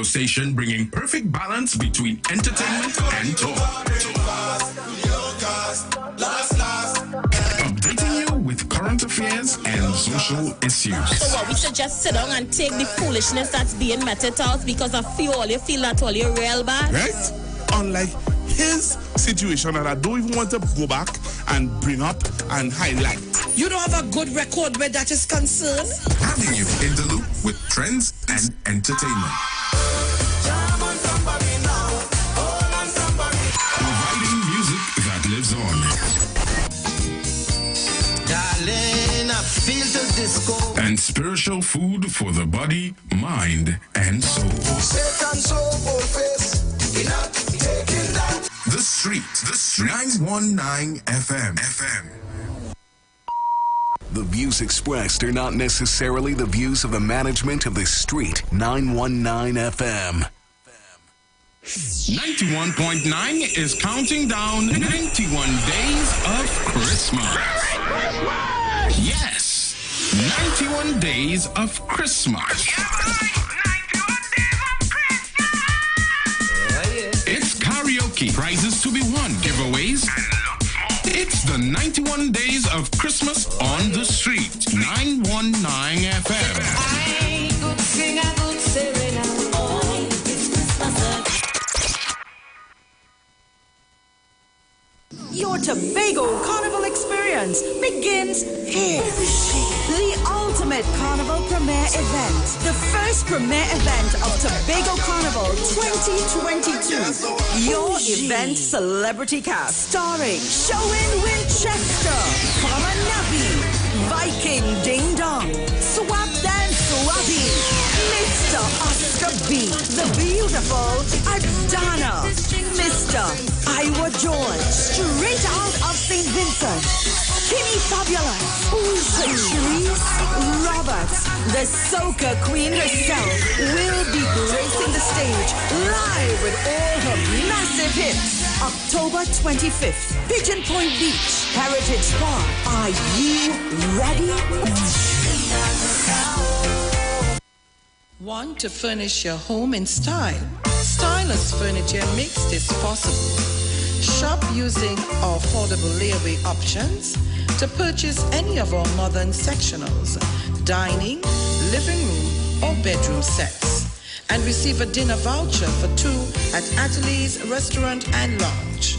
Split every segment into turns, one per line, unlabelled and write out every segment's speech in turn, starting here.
station bringing perfect balance between entertainment and talk. Updating you with current affairs and social issues.
So what, we should just sit down and take the foolishness that's being meted out because of you feel that all you're real bad?
Right? Unlike his situation, and I don't even want to go back and bring up and highlight.
You don't have a good record where that is concerned?
Having you in the loop with trends and entertainment. Providing music that lives on.
Darling, I feel the disco.
And spiritual food for the body, mind, and soul. The Street, 919 FM.
The views expressed are not necessarily the views of the management of the Street 919 FM.
91.9 is counting down 91 days of Christmas. Yes, 91 days of Christmas. It's karaoke, prizes to be won, giveaways. It's the 91 days of Christmas on the Street, 919 FM.
I could sing a good serenade. Oh, it's Christmas.
Your Tobago Carnival experience begins here. The ultimate carnival premiere event. The first premiere event of Tobago Carnival 2022. Your event celebrity cast starring Showin Winchester, Farmer Nabi, Viking Ding Dong, Swap Dan Swabi, Mr. Oscar B, the beautiful Adana, Mr. Iwer George, straight out of St. Vincent, Kimmy Fabulous, Patrice Roberts, the soca queen herself, will be gracing the stage live with all her massive hits. October 25th, Pigeon Point Beach, Heritage Park. Are you ready?
Want to furnish your home in style? Stylus Furniture makes this possible. Shop using our affordable layaway options to purchase any of our modern sectionals, dining, living room, or bedroom sets, and receive a dinner voucher for two at Atelier's Restaurant and Lounge.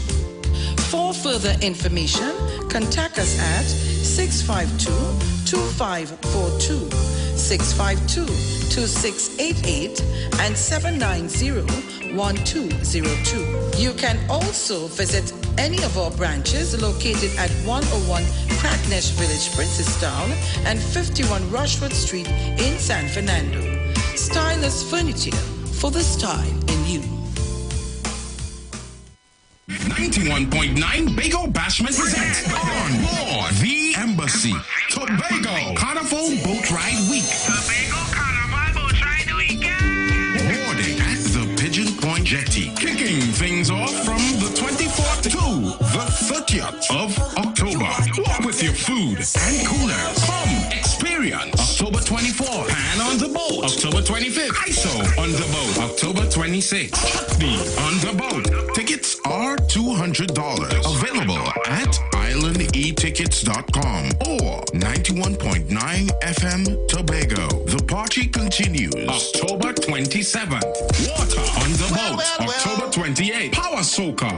For further information, contact us at 652-2542, 652-2688, and 790-1202. You can also visit any of our branches located at 101 Crackness Village, Princestown, and 51 Rushwood Street in San Fernando. Stylus Furniture, for the style in you.
91.9 Bago Bashment presents On Board the Embassy Tobago Carnival Boat Ride Week.
Tobago Carnival Boat Ride Weekend.
Boarding at the Pigeon Point Jetty. Kicking things off from the 24th to the 30th of October. Walk with your food and coolers. Come experience October 24th. Pan on the boat. October 25th. ISO on the boat. October 26th. Chutney on the boat. Tickets are $200. Available at islandetickets.com or 91.9 FM Tobago. The party continues October 27th. Water on the boat. October 28th. Power Soca.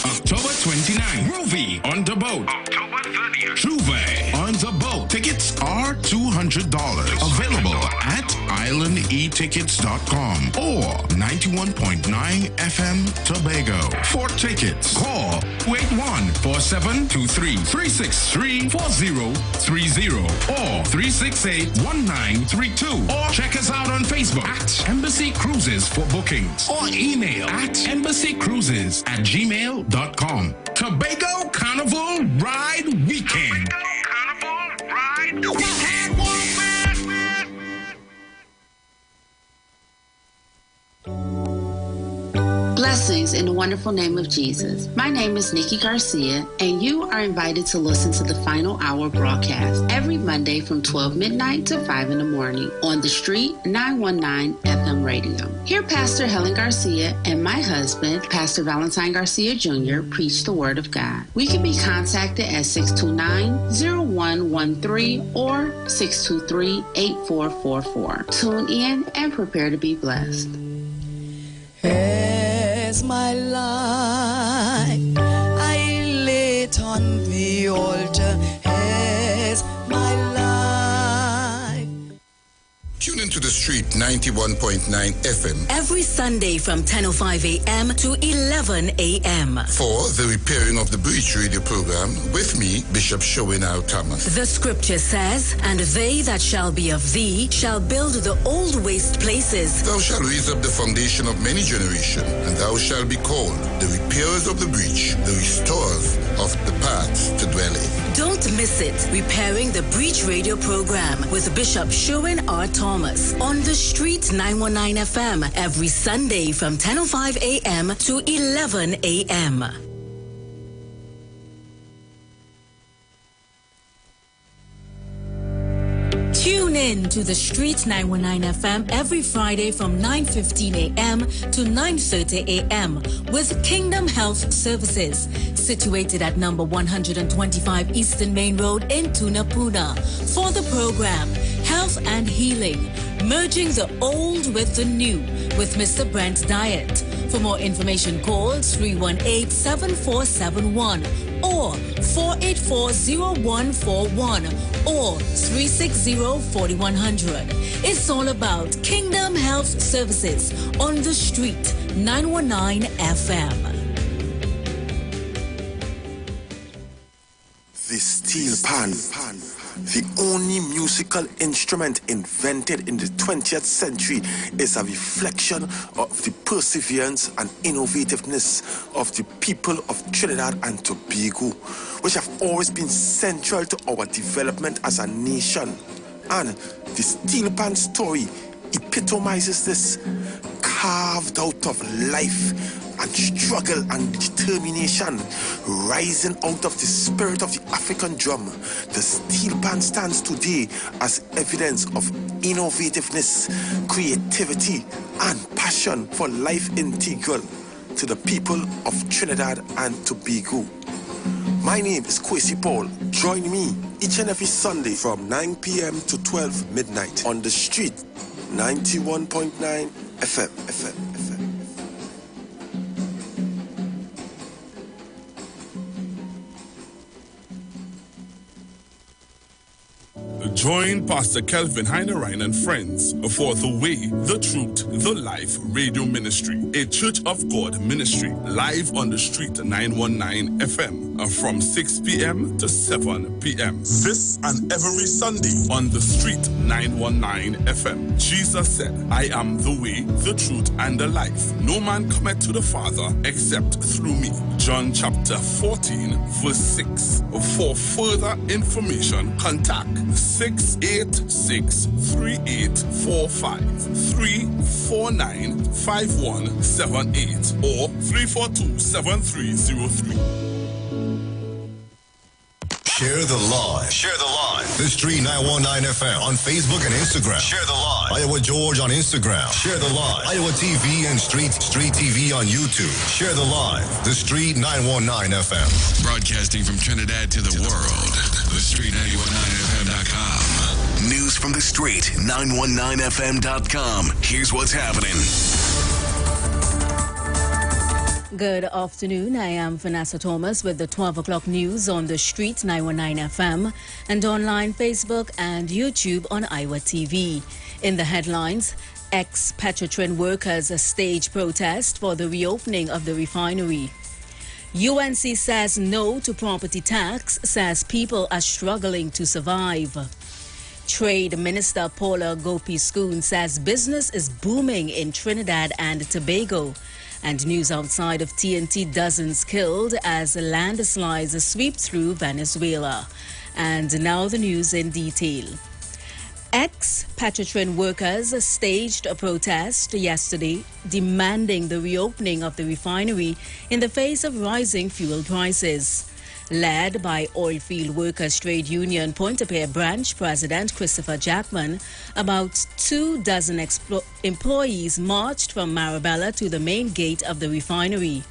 October 29th. Groovy on the boat.
October 30th.
Juve on the boat. Tickets are $200. Available at islandetickets.com or 91.9 FM Tobago. For tickets, call 814723-363-4030 or 368-1932 or check us out on Facebook at Embassy Cruises for bookings or email at embassycruises@gmail.com. Tobago Carnival Ride Weekend.
Carnival Ride Weekend.
Blessings in the wonderful name of Jesus. My name is Nikki Garcia, and you are invited to listen to the Final Hour broadcast every Monday from 12 midnight to 5 in the morning on the Street 919 FM radio. Here, Pastor Helen Garcia and my husband, Pastor Valentine Garcia Jr., preach the Word of God. We can be contacted at 629-0113 or 623-8444. Tune in and prepare to be blessed.
As my life I lay it on the altar, as my life.
Tune into the Street 91.9 FM
Every Sunday from 10:05 a.m. to 11 a.m.
for the Repairing of the Breach radio program with me, Bishop Showinal Thomas.
The scripture says, and they that shall be of thee shall build the old waste places.
Thou shalt raise up the foundation of many generations, and thou shalt be called the repairers of the breach, the restorers of the paths to dwell in.
Don't miss it. Repairing the Breach radio program with Bishop Sherwin R. Thomas on the Street 919 FM every Sunday from 10:05 a.m. to 11 a.m. Tune in to the Street 919 FM every Friday from 9:15 a.m. to 9:30 a.m. with Kingdom Health Services, situated at number 125 Eastern Main Road in Tunapuna. For the program, Health and Healing, merging the old with the new with Mr. Brent Diet. For more information, call 318-7471 or 484-0141 or 360-4100. It's all about Kingdom Health Services on the Street 919 FM.
The steel pan, the only musical instrument invented in the 20th century, is a reflection of the perseverance and innovativeness of the people of Trinidad and Tobago, which have always been central to our development as a nation. And the steel pan story epitomizes this, carved out of life and struggle and determination, rising out of the spirit of the African drum. The steel pan stands today as evidence of innovativeness, creativity, and passion for life integral to the people of Trinidad and Tobago. My name is Kwesi Paul. Join me each and every Sunday from 9 p.m. to 12 midnight on the Street 91.9 FM.
Join Pastor Kelvin Heinerine and friends for The Way, The Truth, The Life Radio Ministry, a Church of God ministry, live on the Street 919 FM from 6 p.m. to 7 p.m. This and every Sunday on the Street 919 FM. Jesus said, I am the way, the truth, and the life. No man cometh to the Father except through me. John chapter 14, verse 6. For further information, contact 686-3845-349-5178 or 342-7303.
Share the live. Share the live. The Street 919 FM on Facebook and Instagram. Share the live. Iowa George on Instagram. Share the live. Iowa TV and Street TV on YouTube. Share the live. The Street 919 FM.
Broadcasting from Trinidad to the world. The Street 919FM.com.
News from the Street 919FM.com. Here's what's happening.
Good afternoon. I am Vanessa Thomas with the 12 o'clock news on the Street 919 FM and online Facebook and YouTube on Iwer TV. In the headlines, ex-Petrotrin workers stage protest for the reopening of the refinery. UNC says no to property tax, says people are struggling to survive. Trade Minister Paula Gopi-Skoon says business is booming in Trinidad and Tobago. And news outside of TNT, dozens killed as landslides sweep through Venezuela. And now the news in detail. Ex-Petrotrin workers staged a protest yesterday demanding the reopening of the refinery in the face of rising fuel prices. Led by Oilfield Workers Trade Union Pointe-a-Pierre Branch President Christopher Jackman, about 24 employees marched from Marabella to the main gate of the refinery.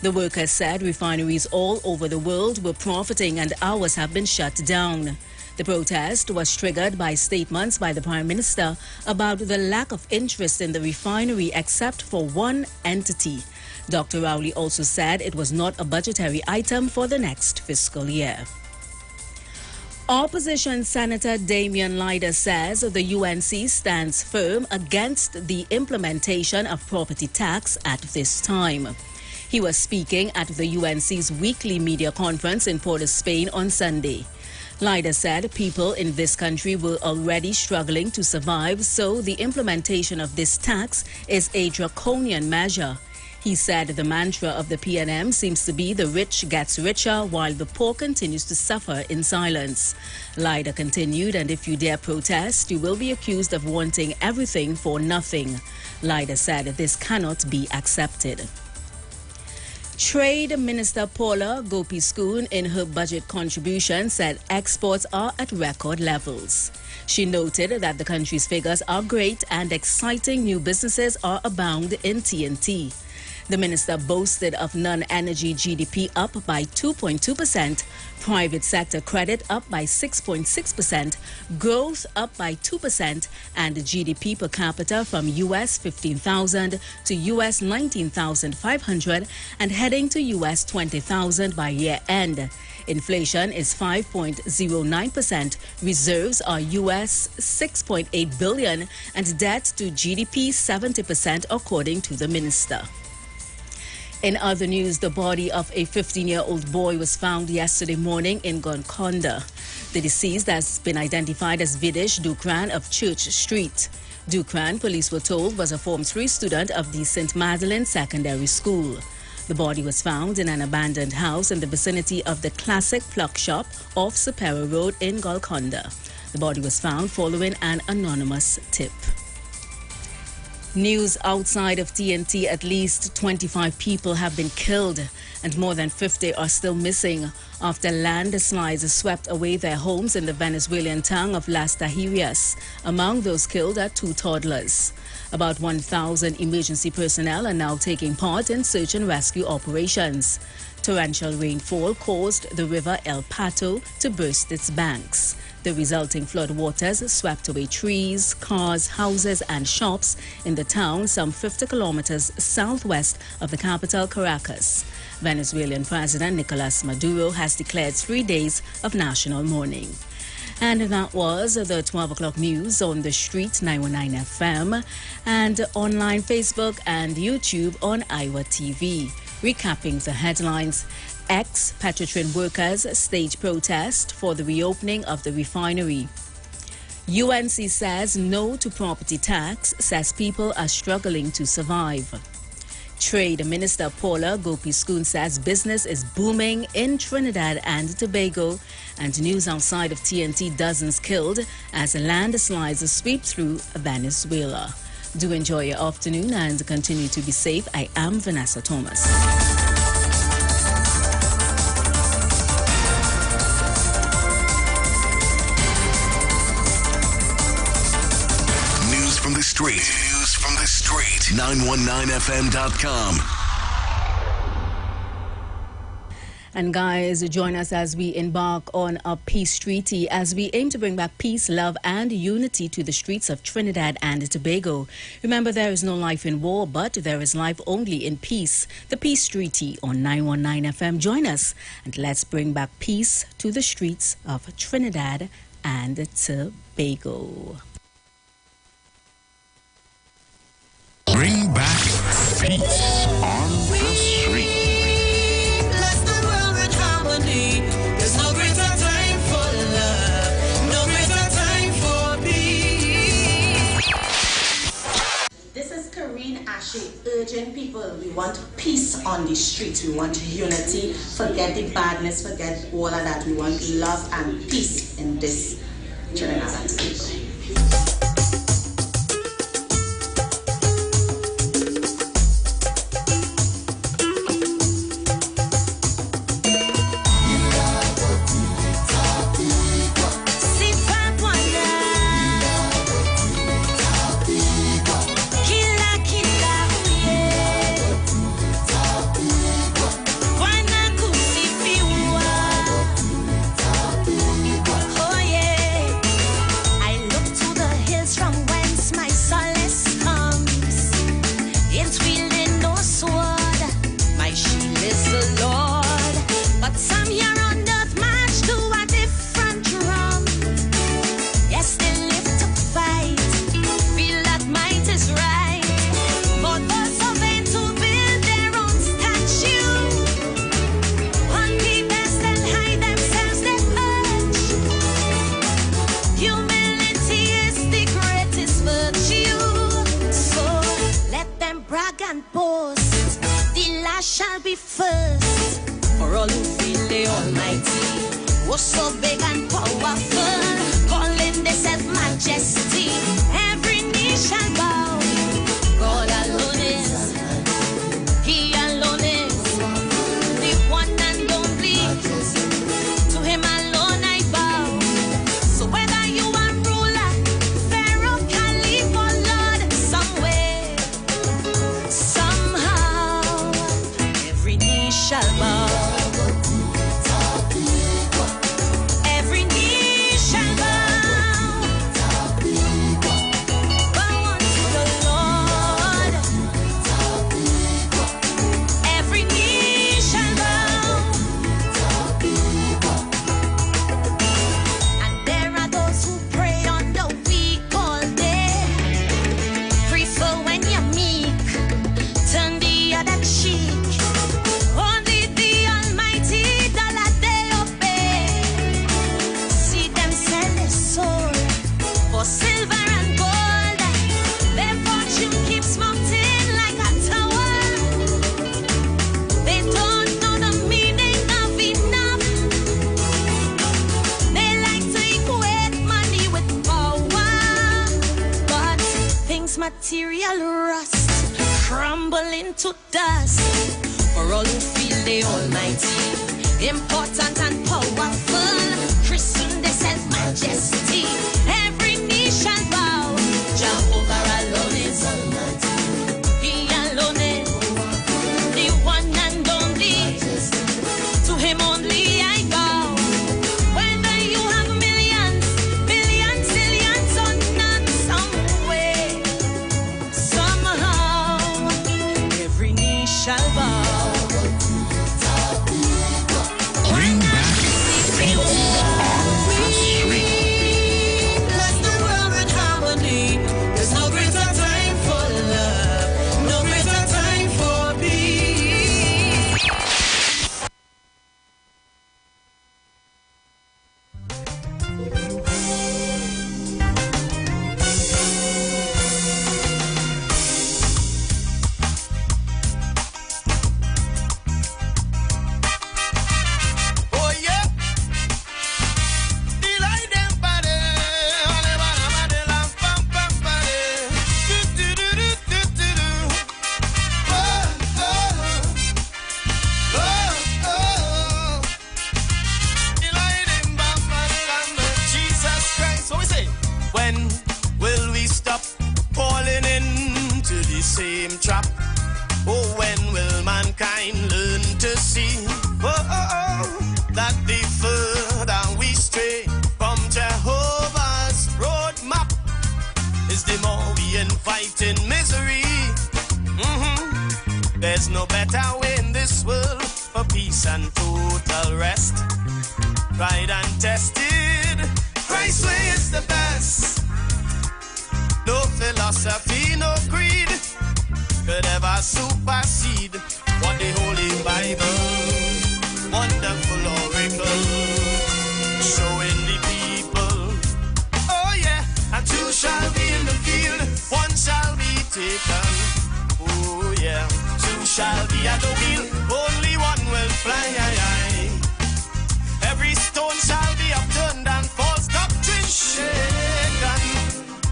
The workers said refineries all over the world were profiting and ours have been shut down. The protest was triggered by statements by the Prime Minister about the lack of interest in the refinery except for one entity. Dr. Rowley also said it was not a budgetary item for the next fiscal year. Opposition Senator Damian Lyder says the UNC stands firm against the implementation of property tax at this time. He was speaking at the UNC's weekly media conference in Port of Spain on Sunday. Lyder said people in this country were already struggling to survive, so the implementation of this tax is a draconian measure. He said the mantra of the PNM seems to be the rich gets richer while the poor continues to suffer in silence. Lyder continued, and if you dare protest, you will be accused of wanting everything for nothing. Lyder said this cannot be accepted. Trade Minister Paula Gopi-Skoon in her budget contribution said exports are at record levels. She noted that the country's figures are great and exciting new businesses are abound in TNT. The minister boasted of non-energy GDP up by 2.2%, private sector credit up by 6.6%, growth up by 2%, and GDP per capita from US $15,000 to US $19,500 and heading to US $20,000 by year end. Inflation is 5.09%, reserves are US $6.8 billion, and debt to GDP 70% according to the minister. In other news, the body of a 15-year-old boy was found yesterday morning in Golconda. The deceased has been identified as Vidish Dukran of Church Street. Dukran, police were told, was a Form 3 student of the St. Magdalene Secondary School. The body was found in an abandoned house in the vicinity of the Classic Pluck Shop off Supera Road in Golconda. The body was found following an anonymous tip. News outside of TNT, at least 25 people have been killed and more than 50 are still missing after landslides swept away their homes in the Venezuelan town of Las Tahirias. Among those killed are 2 toddlers. About 1,000 emergency personnel are now taking part in search and rescue operations. Torrential rainfall caused the river El Pato to burst its banks. The resulting floodwaters swept away trees, cars, houses and shops in the town some 50 kilometers southwest of the capital, Caracas. Venezuelan President Nicolas Maduro has declared 3 days of national mourning. And that was the 12 o'clock news on the street 919 FM and online Facebook and YouTube on Iwer TV. Recapping the headlines. Ex-Petrotrin workers stage protest for the reopening of the refinery. UNC says no to property tax, says people are struggling to survive. Trade Minister Paula Gopi-Skoon says business is booming in Trinidad and Tobago, and news outside of TNT, dozens killed as landslides sweep through Venezuela. Do enjoy your afternoon and continue to be safe. I am Vanessa Thomas.
From the street. News from the street. 919fm.com.
And guys, join us as we embark on a peace treaty as we aim to bring back peace, love and unity to the streets of Trinidad and Tobago. Remember, there is no life in war, but there is life only in peace. The Peace Treaty on 919 FM. Join us and let's bring back peace to the streets of Trinidad and Tobago.
Bring back peace on the street.
Bless the world with harmony. There's no greater time for love, no greater time for peace.
This is Karine Ashe urging people. We want peace on the streets. We want unity. Forget the badness. Forget all of that. We want love and peace in this Trinidad and Tobago.
brag and boast. The last shall be first. For all who feel the Almighty was so big and powerful, calling themselves majesty. Every knee shall bow. God alone is, He alone is, the one and only. To Him alone I bow. So whether you are ruler, Pharaoh, Caliph, or Lord, somewhere, somehow, every knee shall bow. Every knee shall bow. Bow unto the Lord. Every knee shall bow. And there are those who pray on the weak all day. Prefer when you're meek, turn the other cheek. Only the Almighty dollar they obey. See them sell their soul for silver and gold. Their fortune keeps mounting like a tower. They don't know the meaning of enough. They like to equate money with power. But things material rust, crumble into dust. For all who feel the Almighty, important and powerful, christen themselves majesty. Every knee shall bow. Jehovah alone is Almighty. He alone is the one and only. To Him only I bow. Whether you have millions, billions, zillions, or none, somewhere, somehow, every knee shall bow.
Bring back things on the street.
Bless the world with harmony. There's no greater time for love, no greater time for peace.
Oh yeah, delight them body, ole bana bade lam pam pam bade, do do do do do do do. Oh oh oh oh, delight them bam bade lam. Jesus Christ, what we say? When will we stop falling into the same trap? Oh, when will mankind learn to see that the further we stray from Jehovah's roadmap is the more we invite in misery. There's no better way in this world for peace and total rest. Tried and tested, Christ's way is the best. No philosophy, no creed could ever supersede what the Holy Bible, wonderful oracle, showing the people. Oh yeah, and two shall be in the field, one shall be taken. Oh yeah, two shall be at the wheel, only one will fly. Every stone shall be upturned and false doctrine shaken,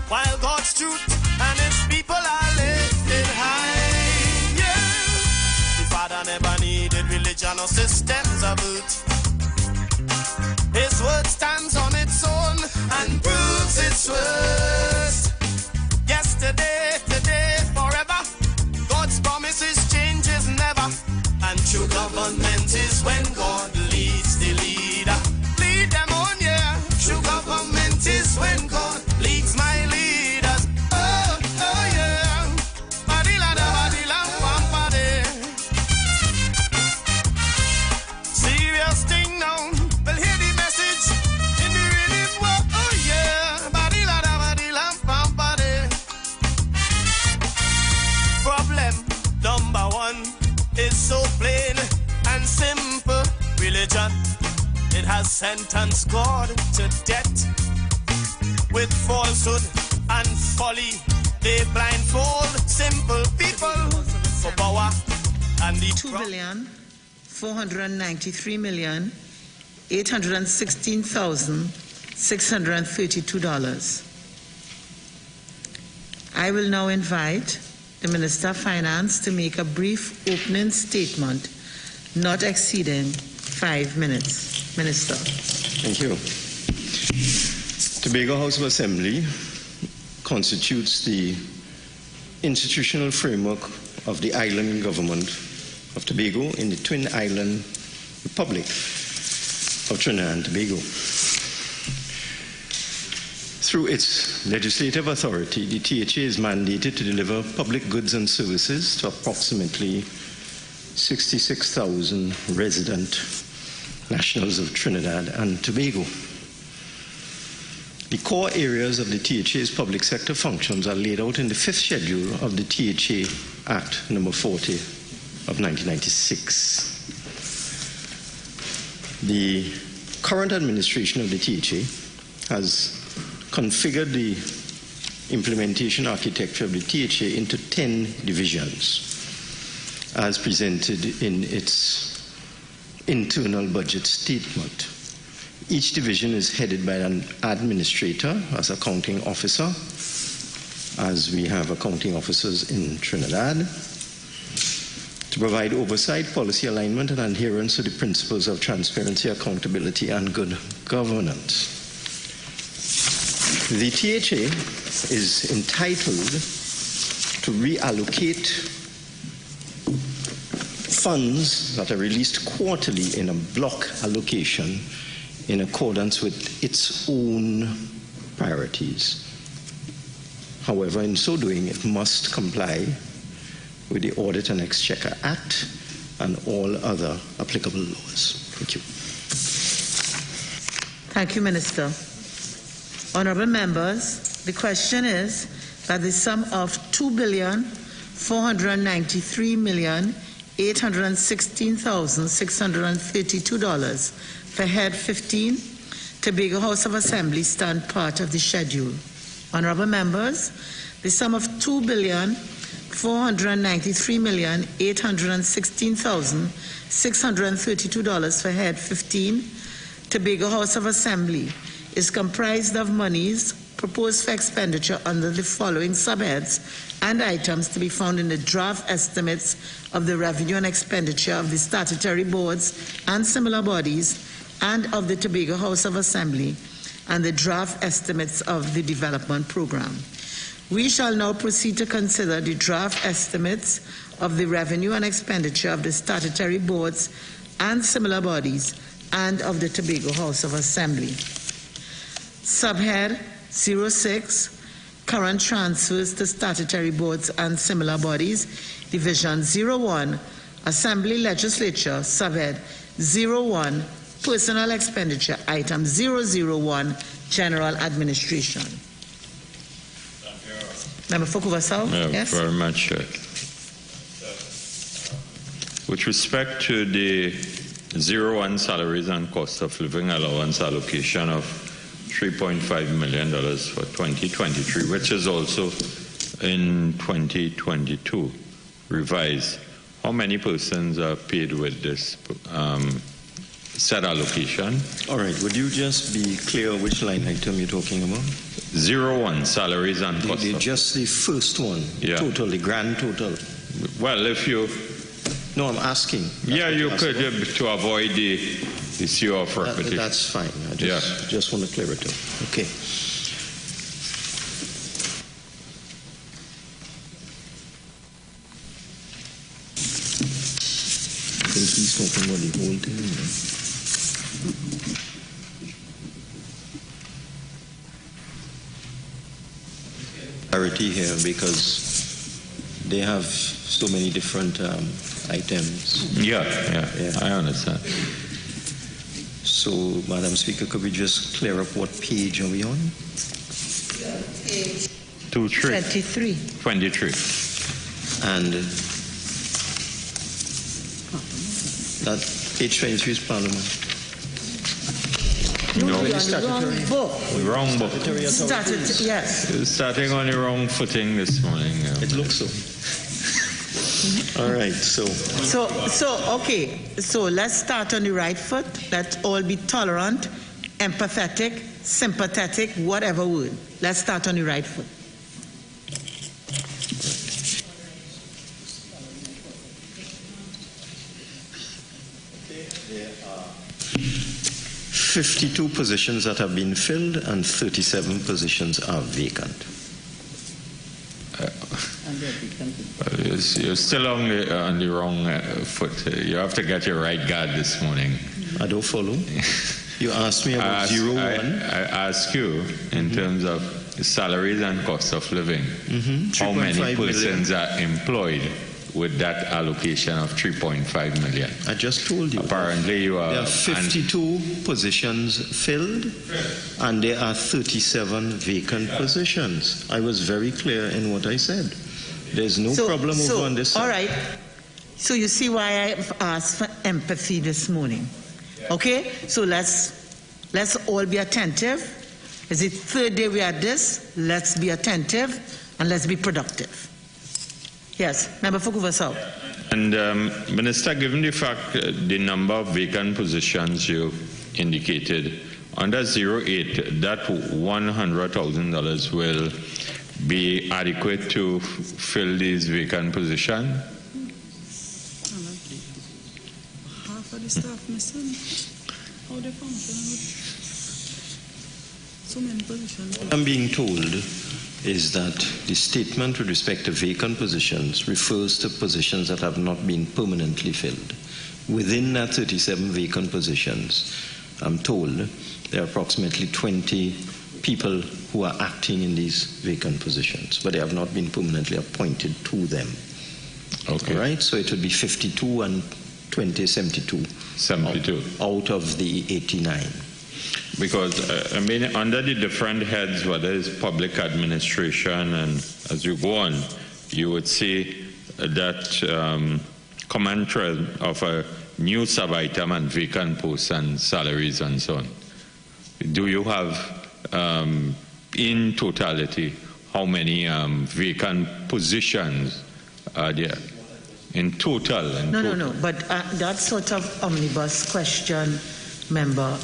while God's truth and His people are lifted high. Yeah, the Father never needed religion or systems of it. His word stands on its own and proves its worth. Yesterday, today, forever. God's promises changes never. And true government is when God leads the leader. Lead them on, yeah. True government is when God leads my leaders. Oh, oh yeah. Badila da badila pampade. Serious thing now. Well, hear the message in the rhythm. Oh yeah. Badila da badila pampade. Problem number one is so plain and simple. Religion, it has sentenced God to death. With falsehood and folly, they blindfold simple people.
$2,493,816,632. I will now invite the Minister of Finance to make a brief opening statement, not exceeding 5 minutes. Minister.
Thank you. Tobago House of Assembly constitutes the institutional framework of the island government of Tobago in the Twin Island Republic of Trinidad and Tobago. Through its legislative authority, the THA is mandated to deliver public goods and services to approximately 66,000 resident nationals of Trinidad and Tobago. The core areas of the THA's public sector functions are laid out in the 5th schedule of the THA Act number 40 of 1996. The current administration of the THA has configured the implementation architecture of the THA into 10 divisions, as presented in its internal budget statement. Each division is headed by an administrator as accounting officer, as we have accounting officers in Trinidad, to provide oversight, policy alignment, and adherence to the principles of transparency, accountability, and good governance. The THA is entitled to reallocate funds that are released quarterly in a block allocation in accordance with its own priorities. However, in so doing, it must comply with the Audit and Exchequer Act and all other applicable laws. Thank you.
Thank you, Minister. Honourable members, the question is that the sum of $2,493,816,632 for Head 15, Tobago House of Assembly, stand part of the schedule. Honourable members, the sum of $2,493,816,632 for Head 15, Tobago House of Assembly, is comprised of monies proposed for expenditure under the following subheads and items to be found in the draft estimates of the revenue and expenditure of the statutory boards and similar bodies and of the Tobago House of Assembly and the draft estimates of the development program. We shall now proceed to consider the draft estimates of the revenue and expenditure of the statutory boards and similar bodies and of the Tobago House of Assembly. Subhead 06, current transfers to statutory boards and similar bodies, Division 01, Assembly Legislature, Subhead 01, Personal Expenditure, Item 001, General Administration. Member Fokuvasau? Yes.
Very much. With respect to the 01 salaries and cost of living allowance allocation of $3.5 million for 2023, which is also in 2022 revised. How many persons are paid with this set allocation?
All right, would you just be clear which line item you're talking about?
01, salaries and cost.
Just the first one,
yeah.
Total, the grand total.
Well, if you...
No, I'm asking.
Yeah, you could, to avoid the issue of repetition.
That's fine. I just want to clear it up. Okay. I think he's talking about the whole thing. Clarity here because they have so many different items.
Yeah, I understand.
So, Madam Speaker, could we just clear up what page are we on?
Page
23.
And that page 23 is Parliament.
No,
wrong book.
Wrong book.
Yes.
Starting on the wrong footing this morning.
It looks so. All right, so
Okay, so let's start on the right foot. Let's all be tolerant, empathetic, sympathetic, whatever word. Let's start on the right foot.
there are 52 positions that have been filled and 37 positions are vacant.
You're still on the wrong foot. You have to get your right guard this morning.
I don't follow. You asked me about 01.
I asked you in terms of salaries and cost of living. How many persons are employed with that allocation of 3.5 million?
I just told you.
Apparently you are...
There are 52 positions filled and there are 37 vacant positions. I was very clear in what I said. There's no problem over on this side.
All right. So you see why I've asked for empathy this morning. Okay? So let's all be attentive. Is it third day we are at this? Let's be attentive and let's be productive. Yes, Member for Vancouver South.
And Minister, given the fact the number of vacant positions you indicated, under 08, that $100,000 will be adequate to fill these vacant positions?
Half of the staff, how they function with so many positions.
What I'm being told is that the statement with respect to vacant positions refers to positions that have not been permanently filled. Within that 37 vacant positions, I'm told there are approximately 20 people who are acting in these vacant positions, but they have not been permanently appointed to them.
Okay.
All right? So it would be 52 and 20, 72.
72.
Out of the 89.
Because, I mean, under the different heads, whether it's public administration, and as you go on, you would see that common thread of a new sub-item and vacant posts and salaries and so on. Do you have, in totality, how many vacant positions are there? In total?
No. But that sort of omnibus question, member,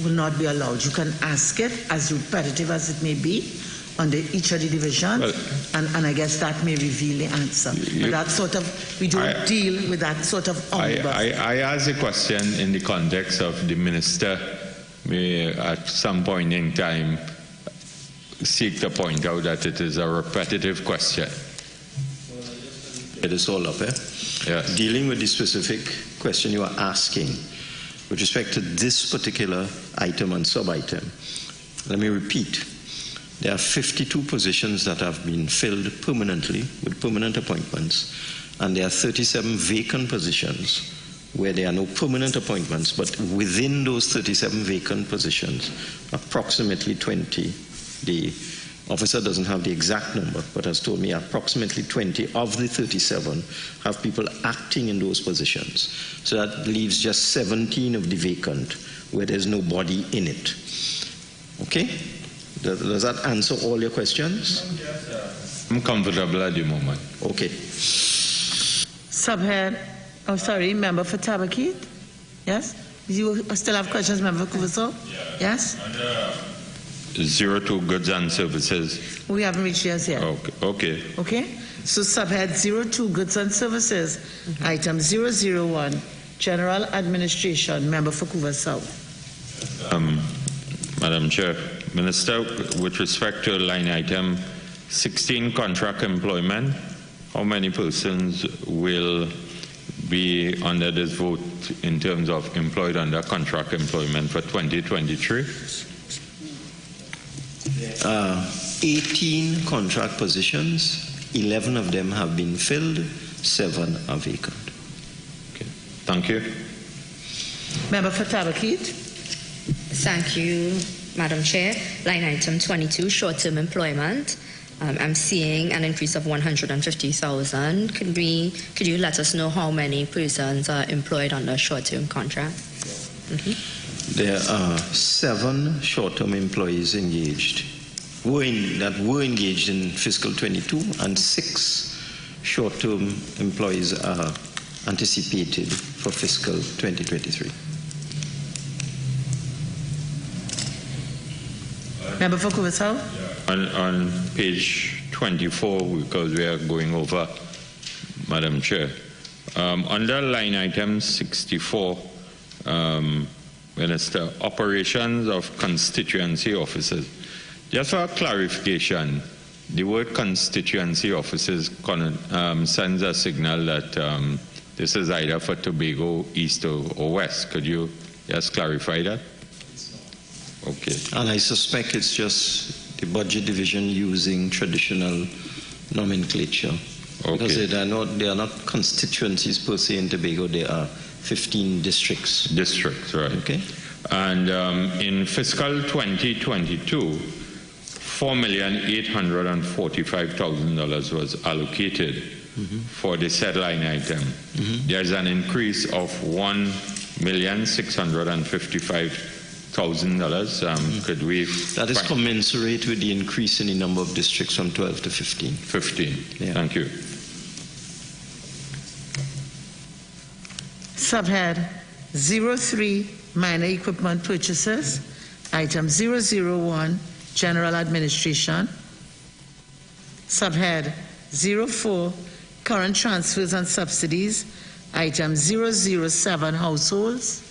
will not be allowed. You can ask it, as repetitive as it may be, under each of the divisions, and I guess that may reveal the answer. But that sort of, we don't deal with that sort of omnibus.
I asked a question in the context of the minister may at some point in time seek to point out that it is a repetitive question.
It is all up, eh?
Yes.
Dealing with the specific question you are asking, with respect to this particular item and sub-item, let me repeat. There are 52 positions that have been filled permanently with permanent appointments, and there are 37 vacant positions where there are no permanent appointments, but within those 37 vacant positions, approximately 20, the officer doesn't have the exact number, but has told me approximately 20 of the 37 have people acting in those positions. So that leaves just 17 of the vacant where there's nobody in it. Okay? Does that answer all your questions?
I'm comfortable at the moment.
Okay.
Subhead, member for Tabakit? Yes? You still have questions, member for Kuvaso? Yes?
02 goods and services.
We haven't reached yours yet.
Okay.
So subhead 02 goods and services, item 001, general administration, member for Kuvaso.
Madam Chair, Minister, with respect to line item 16, contract employment, how many persons will be under this vote in terms of employed under contract employment for 2023?
18 contract positions, 11 of them have been filled, 7 are vacant.
Okay, thank you.
Member for Tabakit.
Thank you, Madam Chair. Line item 22, short-term employment. I'm seeing an increase of 150,000. Could you let us know how many persons are employed under short-term contract?
There are 7 short-term employees engaged, that were engaged in fiscal 22, and 6 short-term employees are anticipated for fiscal 2023?
Member for Curaçao?
On page 24, because we are going over, Madam Chair, under line item 64, Minister, operations of constituency offices. Just for clarification, the word constituency offices sends a signal that this is either for Tobago, East or West. Could you just clarify that? Okay.
And I suspect it's just the budget division using traditional nomenclature.
Okay.
Because they are not constituencies per se in Tobago, they are 15 districts.
Districts, right.
Okay.
And in fiscal 2022, $4,845,000 was allocated for the said line item. There's an increase of $1,655,000. Could we?
That is commensurate with the increase in the number of districts from 12 to 15.
15.
Yeah.
Thank you.
Subhead 03, minor equipment purchases. Item 001, general administration. Subhead 04, current transfers and subsidies. Item 007, households.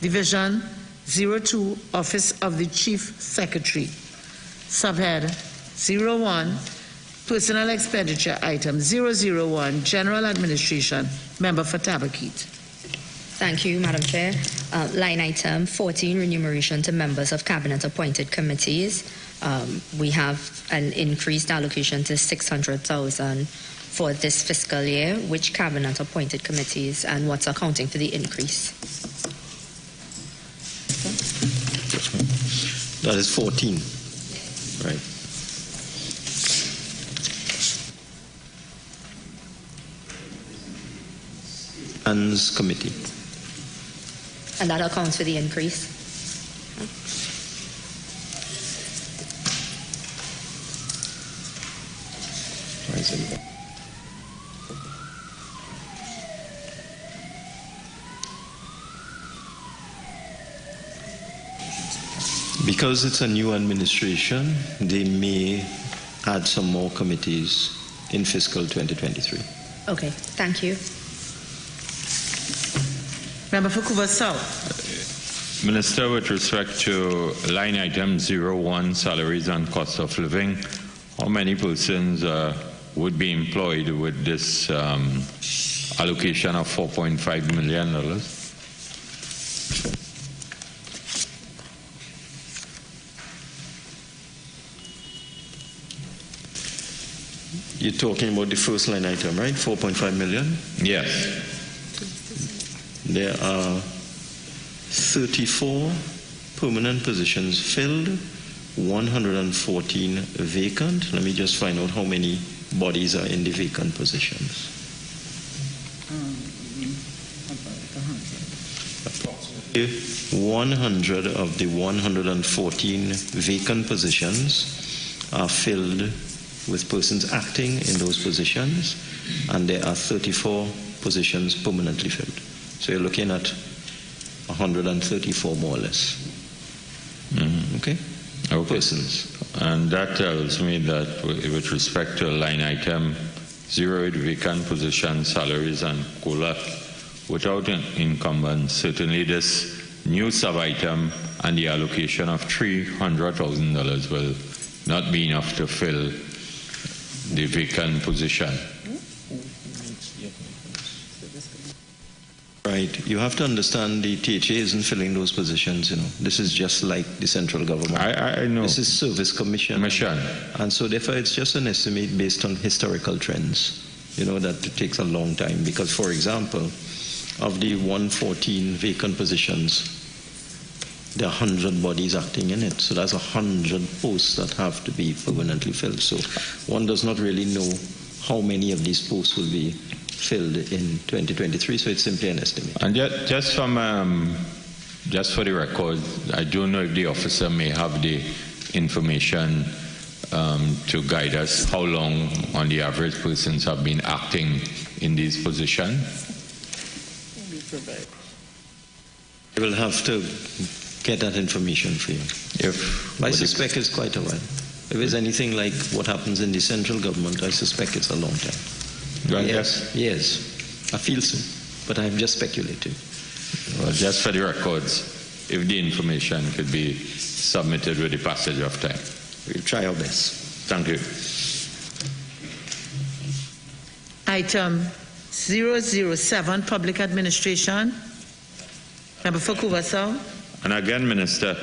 Division 02, office of the chief secretary. Subhead 01, personal expenditure. Item 001, general administration. Member for Tabaquite.
Thank you, Madam Chair. Line item 14, remuneration to members of cabinet appointed committees. We have an increased allocation to $600,000 for this fiscal year. Which cabinet appointed committees and what's accounting for the increase?
That is 14. Right. Finance Committee.
And that accounts for the increase.
Because it's a new administration, they may add some more committees in fiscal 2023.
Okay, thank you.
Member for Cuba South.
Minister, with respect to line item 01, salaries and cost of living, how many persons would be employed with this allocation of $4.5 million?
You're talking about the first line item, right? 4.5 million?
Yes.
There are 34 permanent positions filled, 114 vacant. Let me just find out how many bodies are in the vacant positions. 100 of the 114 vacant positions are filled with persons acting in those positions, and there are 34 positions permanently filled. So you're looking at 134 more or less. Okay? Persons.
And that tells me that with respect to line item 08, vacant position, salaries and COLA, without an incumbent, certainly this new sub-item and the allocation of $300,000 will not be enough to fill the vacant position.
Right. You have to understand the THA isn't filling those positions, you know. This is just like the central government.
I know.
This is service commission. And so therefore it's just an estimate based on historical trends. You know, that it takes a long time because, for example, of the 114 vacant positions, there are 100 bodies acting in it. So that's 100 posts that have to be permanently filled. So one does not really know how many of these posts will be filled in 2023. So it's simply an estimate.
And just for the record, I don't know if the officer may have the information to guide us how long, on the average, persons have been acting in these positions?
I will have to get that information for you. I suspect it's quite a while. If it's anything like what happens in the central government, I suspect it's a long time.
Right.
Yes. I feel so, but I'm just speculating.
Well, just for the records, if the information could be submitted with the passage of time.
We'll try our best.
Thank you.
Item 007, Public Administration. Member for Cubasau.
And again, Minister,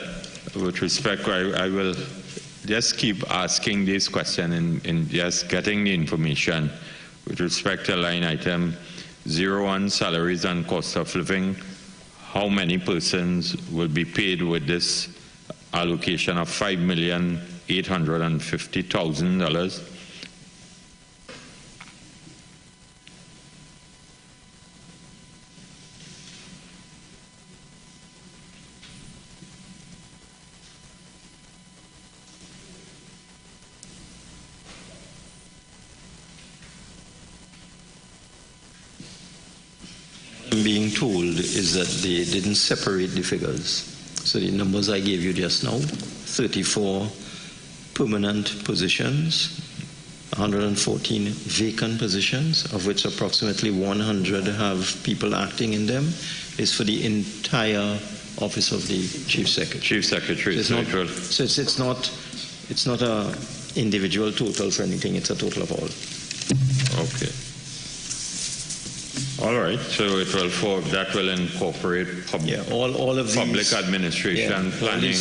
with respect, I will just keep asking this question and just getting the information with respect to line item 01, salaries and cost of living. How many persons will be paid with this allocation of $5,850,000?
I'm being told is that they didn't separate the figures. So the numbers I gave you just now, 34 permanent positions, 114 vacant positions, of which approximately 100 have people acting in them, is for the entire office of the Chief Secretary.
Chief Secretary.
So it's not a individual total for anything, it's a total of all.
Okay. All right, so that will incorporate
all of these,
public administration, planning,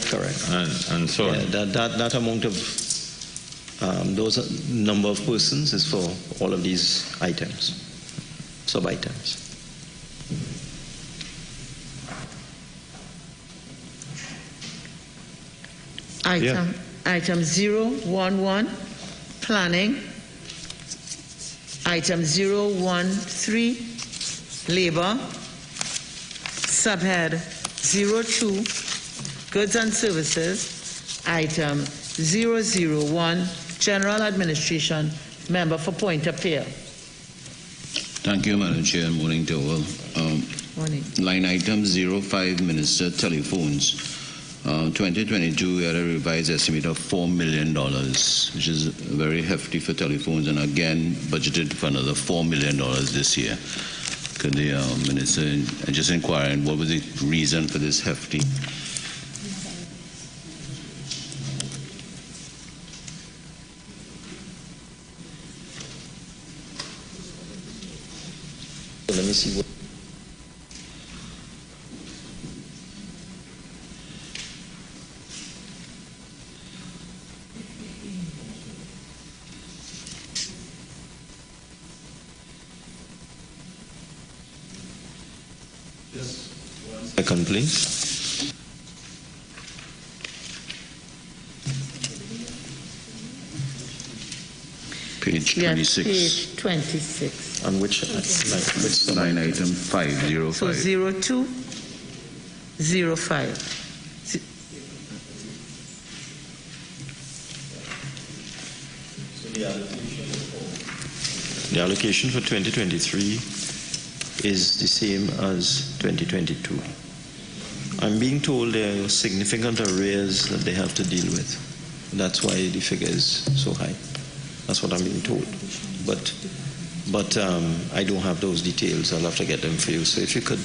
correct,
and so on.
That amount of those number of persons is for all of these items, sub-items.
Item 011, planning. Item 013, labor. Subhead 02, goods and services. Item 001, general administration. Member for Point Appeal.
Thank you, Madam Chair. Morning to all.
Morning.
Line item 05, Minister, telephones. 2022, we had a revised estimate of $4 million, which is very hefty for telephones, and again budgeted for another $4 million this year. Could the Minister just inquire what was the reason for this hefty?
Let me see what. Second, please.
Page 26.
Yes, page 26.
On which
line item 505.
So 02, 05.
The allocation for 2023 is the same as 2022. I'm being told there are significant arrears that they have to deal with. That's why the figure is so high. That's what I'm being told. But I don't have those details. I'll have to get them for you. So if you could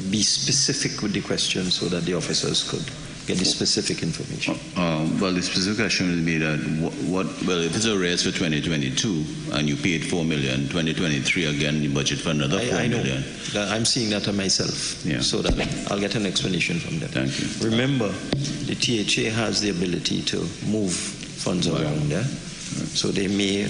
be specific with the question so that the officers could get the specific information.
Well, the specific question would be that if it's a raise for 2022 and you paid $4 million, 2023 again you budget for another $4 million.
I'm seeing that myself, so that I'll get an explanation from them.
Thank you.
Remember, the THA has the ability to move funds around there, so they may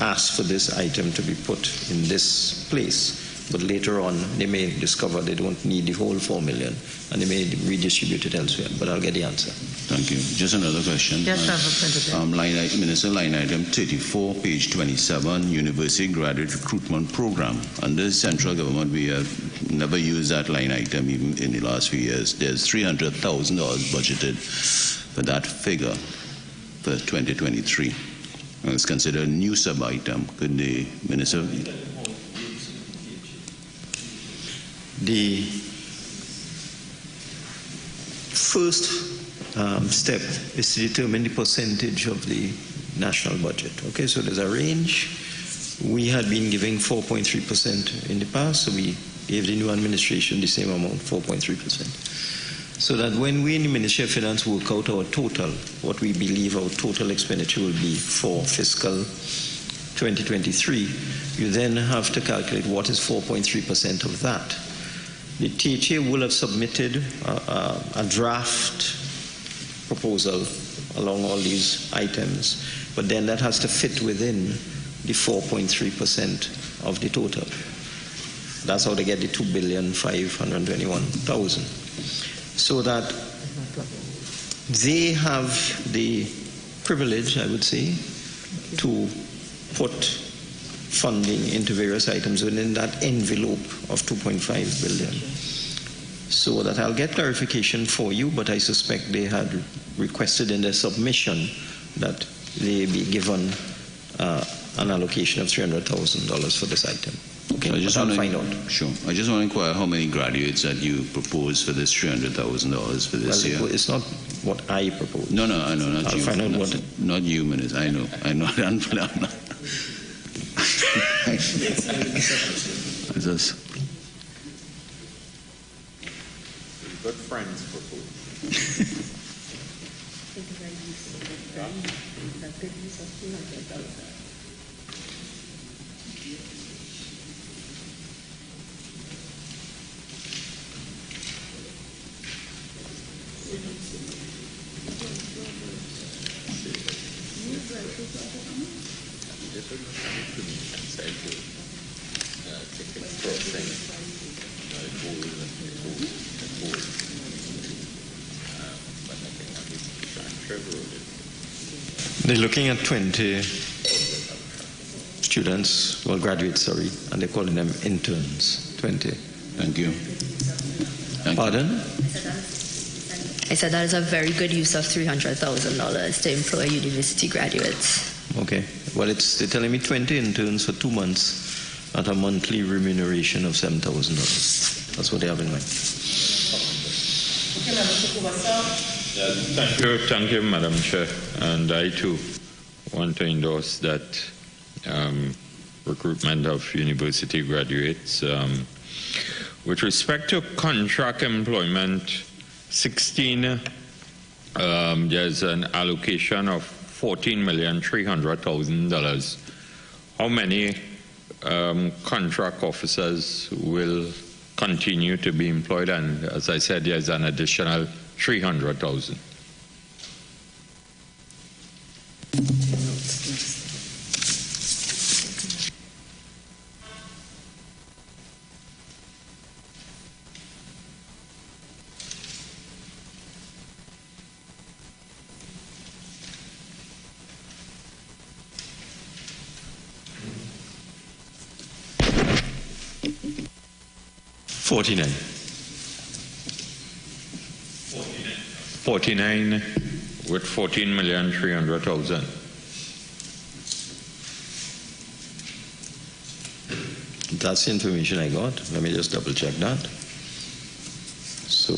ask for this item to be put in this place. But later on, they may discover they don't need the whole $4 million, and they may redistribute it elsewhere. But I'll get the answer.
Thank you. Just another question.
Yes,
Minister, line item 34, page 27, University Graduate Recruitment Program. Under the central government, we have never used that line item even in the last few years. There's $300,000 budgeted for that figure for 2023. And it's considered a new sub-item. Could the Minister...
The first step is to determine the percentage of the national budget. Okay, so there's a range. We had been giving 4.3% in the past, so we gave the new administration the same amount, 4.3%. So that when we in the Ministry of Finance work out our total, what we believe our total expenditure will be for fiscal 2023, you then have to calculate what is 4.3% of that. The THA will have submitted a draft proposal along all these items, but then that has to fit within the 4.3% of the total. That's how they get the $2,521,000. So that they have the privilege, I would say, to put funding into various items within that envelope of $2.5 billion. So that I'll get clarification for you, but I suspect they had requested in their submission that they be given an allocation of $300,000 for this item. Okay,
I just
want
to
find out.
Sure. I just want to inquire how many graduates that you propose for this $300,000 for this year.
It's not what I propose.
No, I know, not
I'll
you.
find out what.
Not you, Minister. I know. I just.
Good friends propose.
They're looking at 20 students, well, graduates, sorry, and they're calling them interns. 20.
Thank you.
Pardon? I said that is a very good use of $300,000 to employ university graduates.
Okay. Well, they're telling me 20 interns for 2 months at a monthly remuneration of $7,000. That's what they have in mind.
Thank you, Madam Chair. And I too want to endorse that recruitment of university graduates. With respect to contract employment, 16, there's an allocation of $14,300,000. How many contract officers will continue to be employed? And as I said, there's an additional 300,000.
$49
with $14,300,000.
That's the information I got. Let me just double check that. So,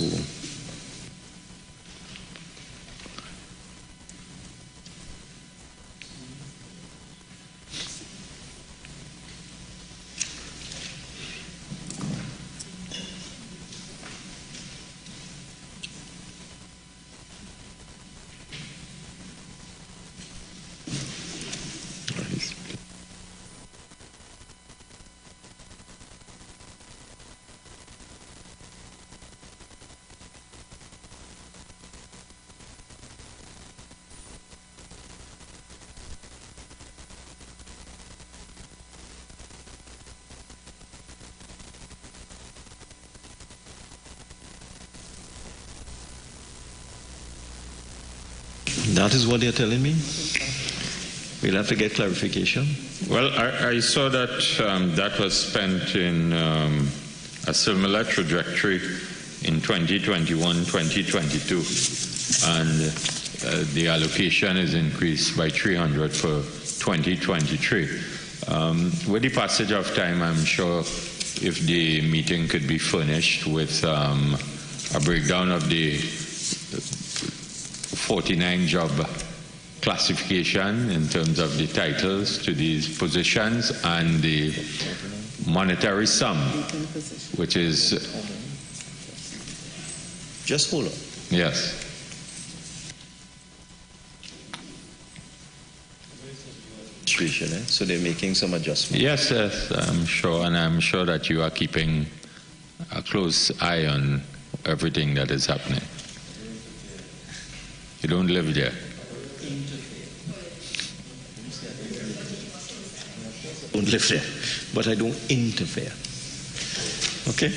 that is what they're telling me. We'll have to get clarification.
Well, I saw that that was spent in a similar trajectory in 2021, 2022. And the allocation is increased by 300 for 2023. With the passage of time, I'm sure if the meeting could be furnished with a breakdown of the 49 job classification in terms of the titles to these positions and the monetary sum, which is...
Just hold on.
Yes.
So they're making some adjustments.
Yes, yes, I'm sure, and I'm sure that you are keeping a close eye on everything that is happening. You don't live there.
I don't live there, but I don't interfere. Okay?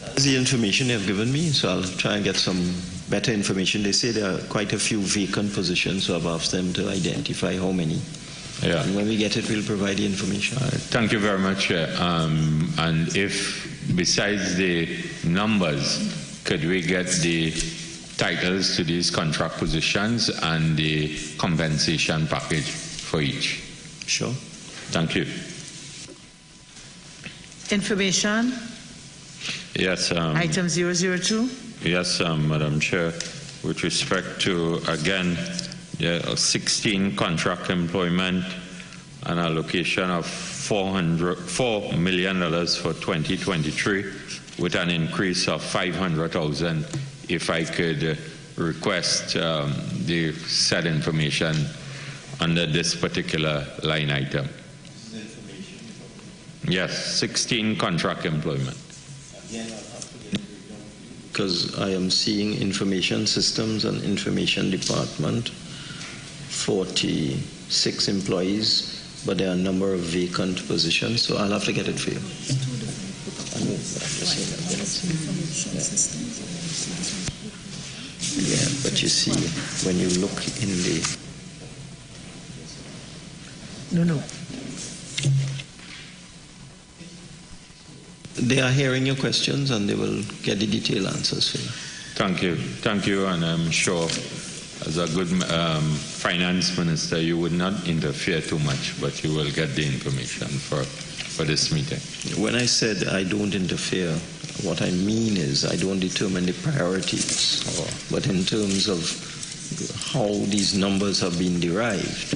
That's the information they've given me, so I'll try and get some better information. They say there are quite a few vacant positions, so I've asked them to identify how many.
Yeah.
And when we get it, we'll provide the information.
Thank you very much. And if, besides the numbers, could we get the titles to these contract positions and the compensation package for each?
Sure.
Thank you.
Information.
Yes.
Item 002.
Yes, Madam Chair. With respect to, again, there are 16 contract employment, an allocation of $4 million for 2023, with an increase of $500,000. If I could request the said information under this particular line item. Yes, 16 contract employment.
Because I am seeing information systems and information department, 46 employees, but there are a number of vacant positions, so I'll have to get it for you. Yeah, but you see, when you look in the...
No.
They are hearing your questions and they will get the detailed answers for you.
Thank you. Thank you, and I'm sure as a good finance minister, you would not interfere too much, but you will get the information for this meeting.
When I said I don't interfere, what I mean is I don't determine the priorities, but in terms of how these numbers have been derived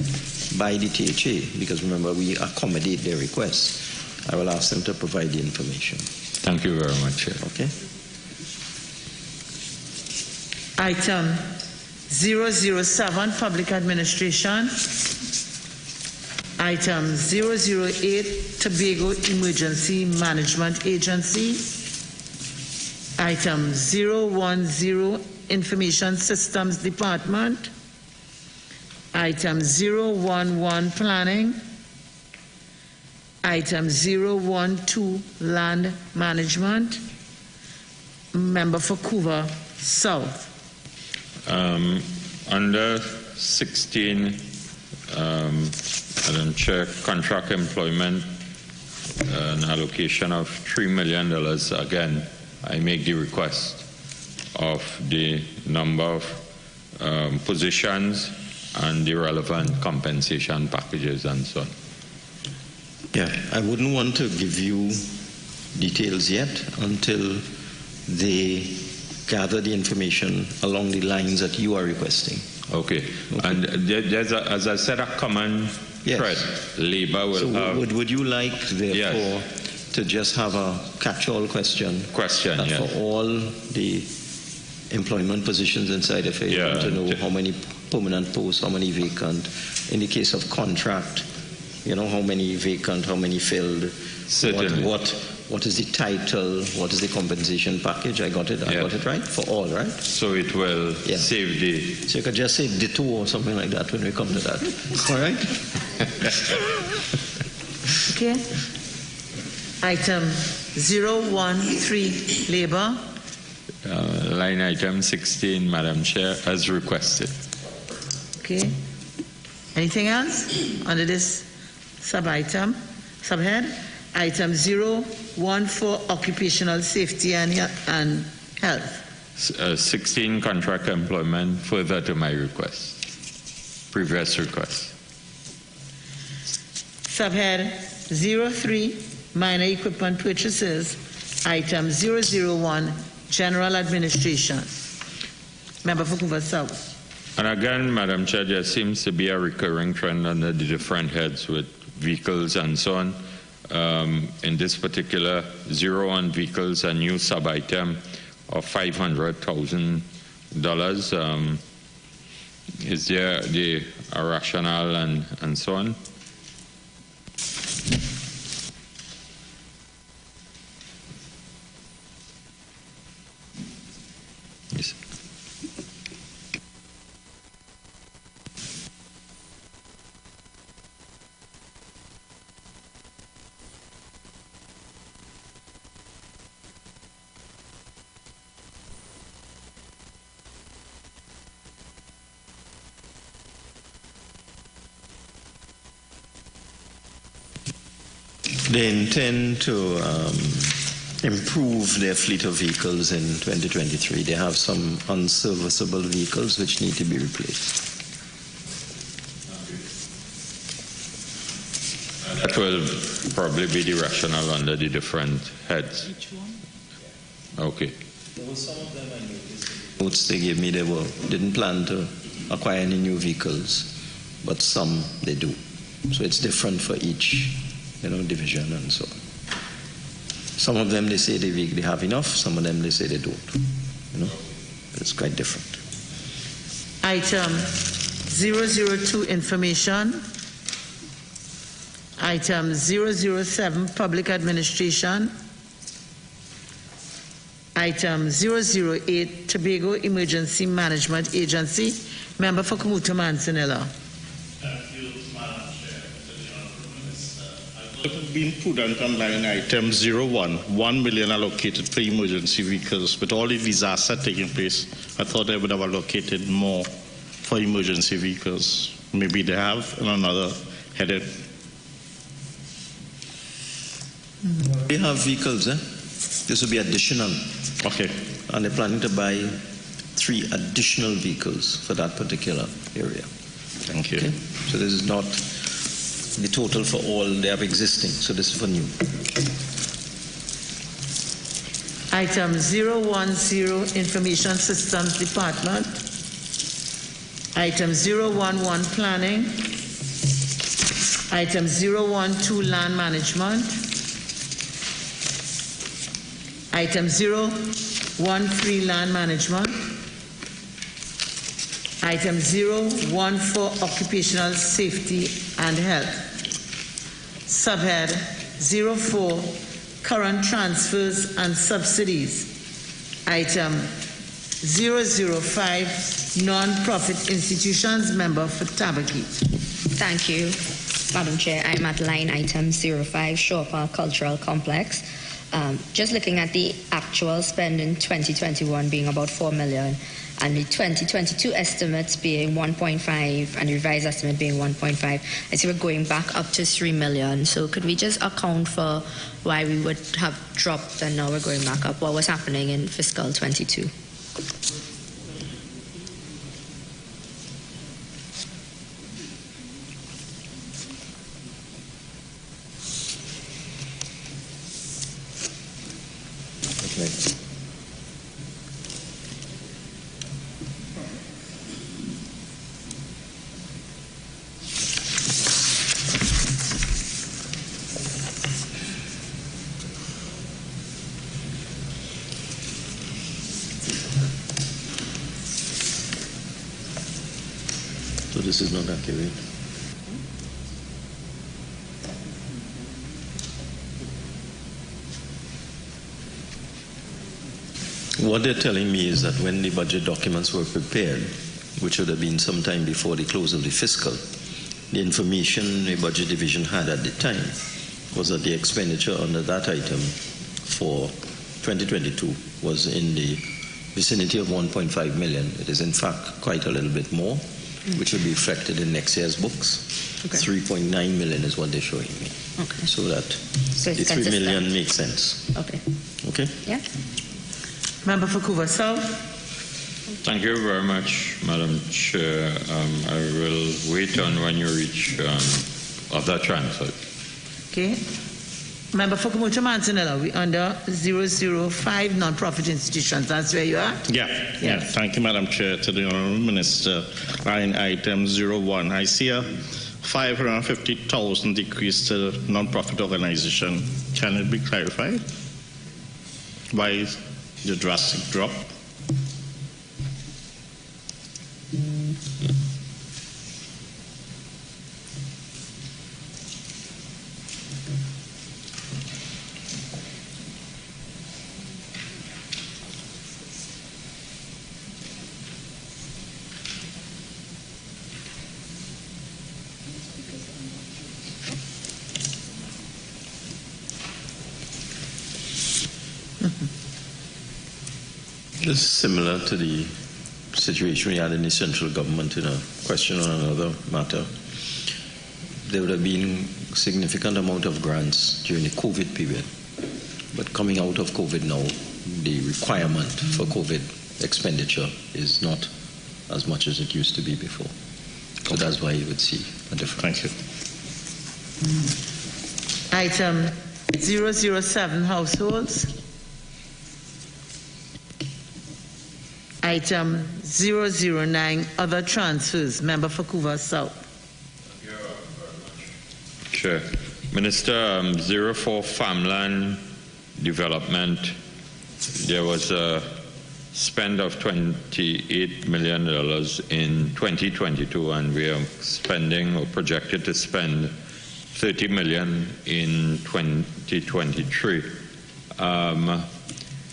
by the THA, because remember, we accommodate their requests. I will ask them to provide the information.
Thank you very much.
Okay.
Item 007, Public Administration. Item 008, Tobago Emergency Management Agency. Item 010, Information Systems Department. Item 011, Planning. Item 012, Land Management. Member for Couva South.
Under 16, Madam Chair, contract employment, an allocation of $3 million. Again, I make the request of the number of positions and the relevant compensation packages and so on.
Yeah, I wouldn't want to give you details yet until they gather the information along the lines that you are requesting.
Okay. And there's, as I said, a common thread. Labor will
so
have...
Would you like, therefore, to just have a catch-all question?
Question, yes.
For all the employment positions inside FA, you want to know how many permanent posts, how many vacant. In the case of contract, you know, how many vacant, how many filled.
Certainly.
What is the title? What is the compensation package? I got it. I got it right for all, right?
So it will save the.
So you could just say ditto or something like that when we come to that. All right.
Okay. Item 013, Labor.
Line item 16, Madam Chair, as requested.
Okay. Anything else under this subhead? Item 014, occupational safety and health.
16 contract employment, further to my request, previous request.
Subhead 03, minor equipment purchases. Item 001, general administration. Member for Vancouver South.
And again, Madam Chair, there seems to be a recurring trend under the different heads with vehicles and so on. In this particular 01 vehicles, a new sub-item of $500,000. Is there a rationale and so on? Yes.
They intend to improve their fleet of vehicles in 2023. They have some unserviceable vehicles which need to be replaced.
That will probably be the rationale under the different heads. Okay.
There were some of them I noticed. Notes they gave me, they didn't plan to acquire any new vehicles, but some they do. So it's different for each, division and so on. Some of them they say they have enough, some of them they say they don't. It's quite different.
Item 002, information. Item 007, public administration. Item 008, Tobago Emergency Management Agency. Member for Kumuta Mansanilla.
Being prudent on line item 01, 1 million allocated for emergency vehicles. With all the disasters taking place, I thought they would have allocated more for emergency vehicles. Maybe they have in another headed.
They have vehicles, This will be additional.
Okay.
And they're planning to buy 3 additional vehicles for that particular area.
Thank you.
Okay? So this is not the total for all they have existing. So this is for new.
Item 010, Information Systems Department. Item 011, Planning. Item 012, Land Management. Item 013, Land Management. Item 014, Occupational Safety and Health. Subhead 04, Current Transfers and Subsidies. Item 005, Non-Profit Institutions. Member for Tabaki.
Thank you, Madam Chair. I'm at line item 05, Shore Park Cultural Complex. Just looking at the actual spend in 2021 being about 4 million, and the 2022 estimates being 1.5 and the revised estimate being 1.5. I see we're going back up to 3 million. So could we just account for why we would have dropped and now we're going back up? What was happening in fiscal 22?
So this is not accurate. What they're telling me is that when the budget documents were prepared, which would have been sometime before the close of the fiscal, the information the budget division had at the time was that the expenditure under that item for 2022 was in the vicinity of 1.5 million. It is in fact quite a little bit more.
which will be reflected in next year's books.
Okay.
3.9 million is what they're showing me.
Okay.
So that
So
the
it's
3 million
consistent.
makes sense.
Okay.
Okay?
Yeah.
Member for Vancouver South.
Thank you very much, Madam Chair. I will wait on when you reach other transfers.
Okay. Member for Kamucha Manzanella, we under 005 non-profit institutions. That's where you are?
Yeah. Thank you, Madam Chair. To the Honourable Minister, line item 01. I see a 550,000 decrease to non-profit organization. Can it be clarified? Why the drastic drop?
It's similar to the situation we had in the central government in a question on another matter. There would have been significant amount of grants during the COVID period. But coming out of COVID now, the requirement for COVID expenditure is not as much as it used to be before. So that's why you would see a difference.
Thank you.
Item 007 households. Item 009 other transfers. Member for Vancouver South.
Sure. Minister, 04 farmland development, there was a spend of $28 million in 2022, and we are spending or projected to spend $30 million in 2023.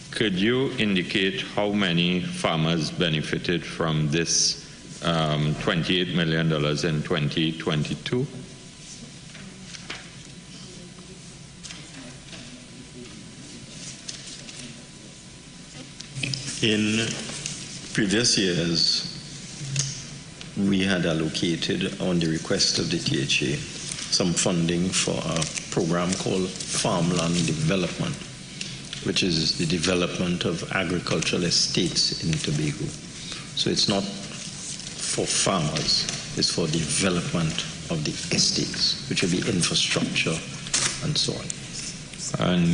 Could you indicate how many farmers benefited from this $28 million in 2022?
In previous years, we had allocated, on the request of the THA, some funding for a program called Farmland Development, which is the development of agricultural estates in Tobago. So it's not for farmers, it's for development of the estates, which will be infrastructure and so on.
And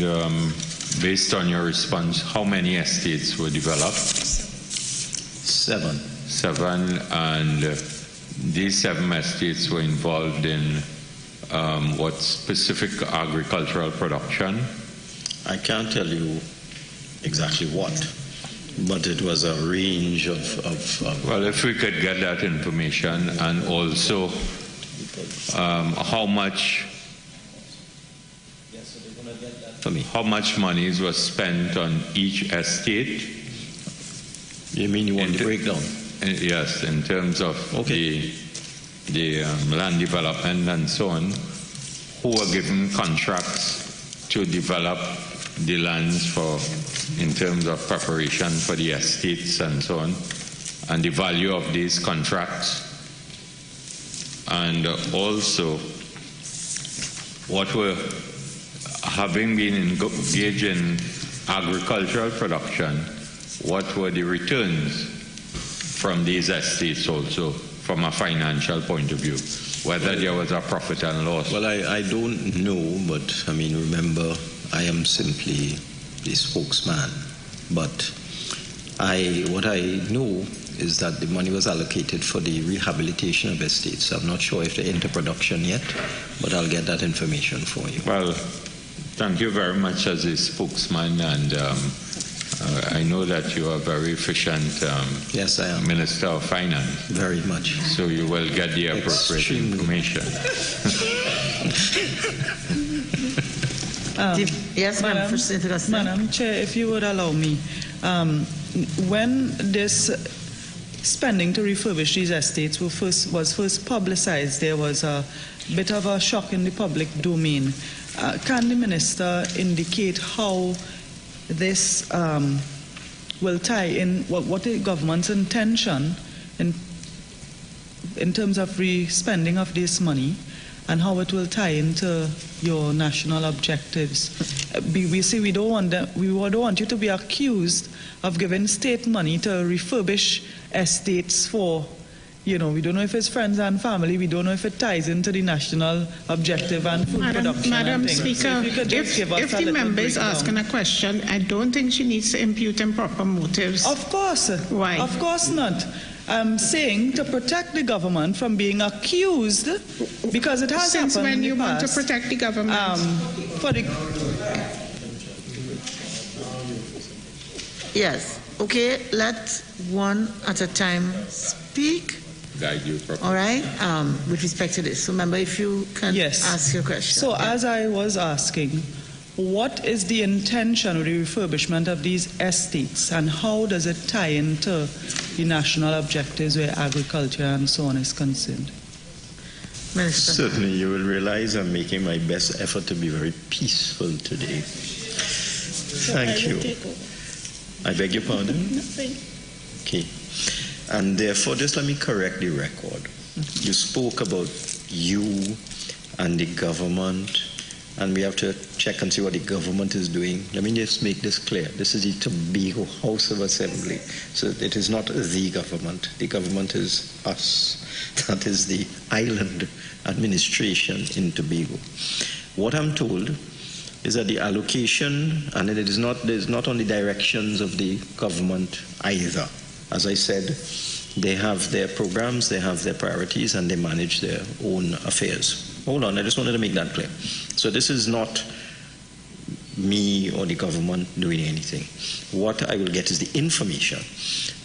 based on your response, how many estates were developed?
7.
7, and these 7 estates were involved in what specific agricultural production?
I can't tell you exactly what, but it was a range of
well, if we could get that information, and also how much how much monies was spent on each estate?
You mean you want the breakdown?
Yes, in terms of the land development and so on, who were given contracts to develop the lands for, in terms of preparation for the estates and so on, and the value of these contracts, and also what were, having been engaged in agricultural production, what were the returns from these estates also from a financial point of view, whether there was a profit and loss?
Well, I don't know, but I mean, remember, I am simply the spokesman. But what I know is that the money was allocated for the rehabilitation of estates. I'm not sure if they're into production yet, but I'll get that information for you.
Well, thank you very much as a spokesman, and I know that you are very efficient.
Yes, I am.
Minister of Finance.
Very much.
So you will get the appropriate information.
Yes,
Madam Chair, if you would allow me, when this spending to refurbish these estates was first publicized, there was a bit of a shock in the public domain. Can the minister indicate how this will tie in what the government's intention in in terms of spending of this money and how it will tie into your national objectives. We say we don't want you to be accused of giving state money to refurbish estates for, we don't know if it's friends and family, we don't know if it ties into the national objective and food production.
Madam
and things.
Speaker,
If
the member is asking a question, I don't think she needs to impute improper motives.
Of course.
Why?
Of course not. I'm saying to protect the government from being accused, because it has
Since
happened
when
in the
you want to
past.
protect the government?
Yes. Okay, let one at a time speak.
Guide you properly.
All right, with respect to this. So, member, if you can ask your question.
So, as I was asking, what is the intention of the refurbishment of these estates, and how does it tie into the national objectives where agriculture and so on is concerned?
Minister.
Certainly, you will realize I'm making my best effort to be very peaceful today. Thank you. I beg your pardon?
Nothing.
Okay. And therefore, just let me correct the record. You spoke about you and the government, and we have to check and see what the government is doing. Let me just make this clear. This is the Tobago House of Assembly. So it is not the government. The government is us. That is the island administration in Tobago. What I'm told is that the allocation, and it is not on the directions of the government either. As I said, they have their programs, they have their priorities, and they manage their own affairs. Hold on, I just wanted to make that clear. So this is not me or the government doing anything. What I will get is the information.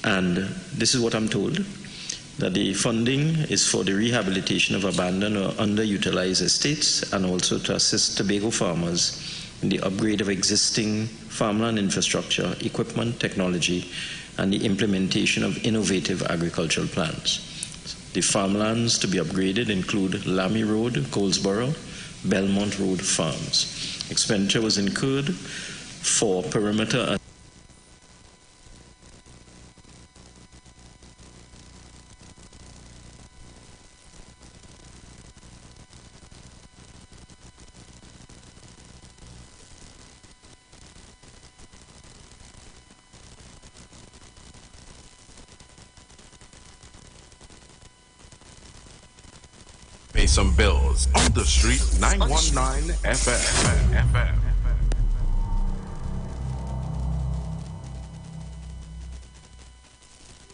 And this is what I'm told, that the funding is for the rehabilitation of abandoned or underutilized estates, and also to assist Tobago farmers in the upgrade of existing farmland infrastructure, equipment, technology, and the implementation of innovative agricultural plans. The farmlands to be upgraded include Lamy Road, Goldsboro, Belmont Road farms. Expenditure was incurred for perimeter and
Pay some bills on the street 919 FM.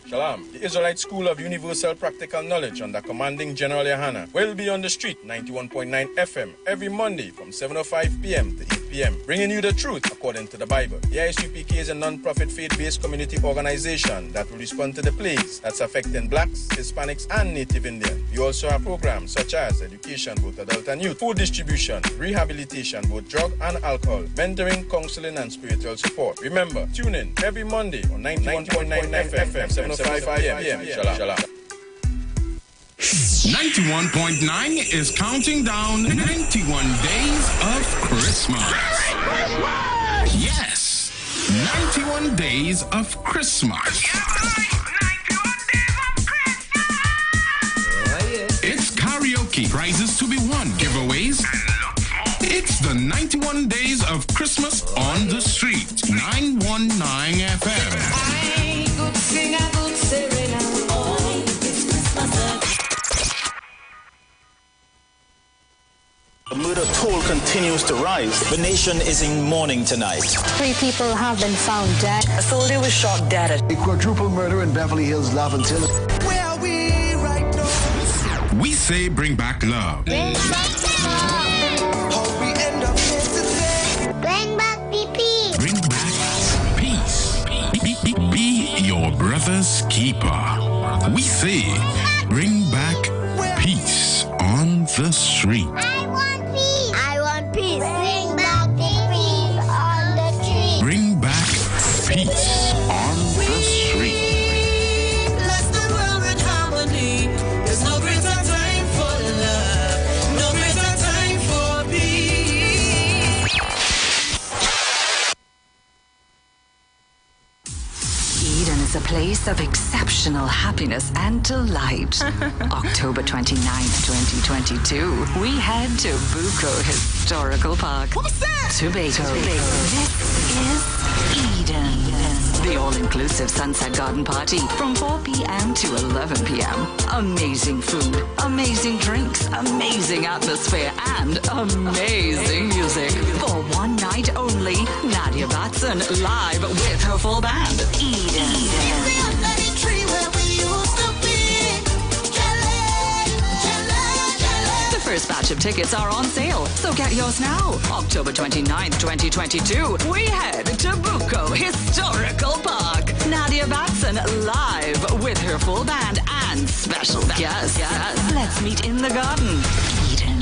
Shalom. The Israelite School of Universal Practical Knowledge under commanding General Yohana will be on the street 91.9 FM every Monday from 7:05 p.m. to 8 p.m. bringing you the truth according to the Bible. The ISUPK is a non-profit faith-based community organization that will respond to the plagues that's affecting blacks, Hispanics, and Native Indians. We also have programs such as education, both adult and youth, food distribution, rehabilitation, both drug and alcohol, mentoring, counseling, and spiritual support. Remember, tune in every Monday on 91.9 FM, 7:05 p.m. Shalom.
91.9 is counting down 91 days of Christmas. Yes, 91 days of Christmas. It's karaoke, prizes to be won, giveaways. It's the 91 days of Christmas on the street. 919 FM.
I could sing a good serenade. Oh, it's Christmas.
The murder toll continues to rise. The nation is in mourning tonight.
3 people have been found dead. A soldier was shot dead.
A quadruple murder in Beverly Hills, Laventille.
Where are we right now?
We say bring back love.
Bring back how we end up here today. Bring back PP.
Bring back peace. Be your brother's keeper. We say bring back peace on the street.
I want peace. I want peace. Bring back the peace on the street.
Bring back peace on the street.
Bless the world with harmony. There's no greater time for love. No greater time for peace.
Eden is
is a place of exceptional happiness and delight. October 29th, 2022, we head to Bucco Historical Park.
What's that?
Tobago. This is Eden. The all-inclusive Sunset Garden Party from 4 p.m. to 11 p.m. Amazing food, amazing drinks, amazing atmosphere, and amazing music. For one night only, Nadia Batson live with her full band. Eden. The first batch of tickets are on sale, so get yours now. October 29th, 2022, we head to Bucco Historical Park. Nadia Batson live with her full band and special guests. Let's meet in the garden. Eden.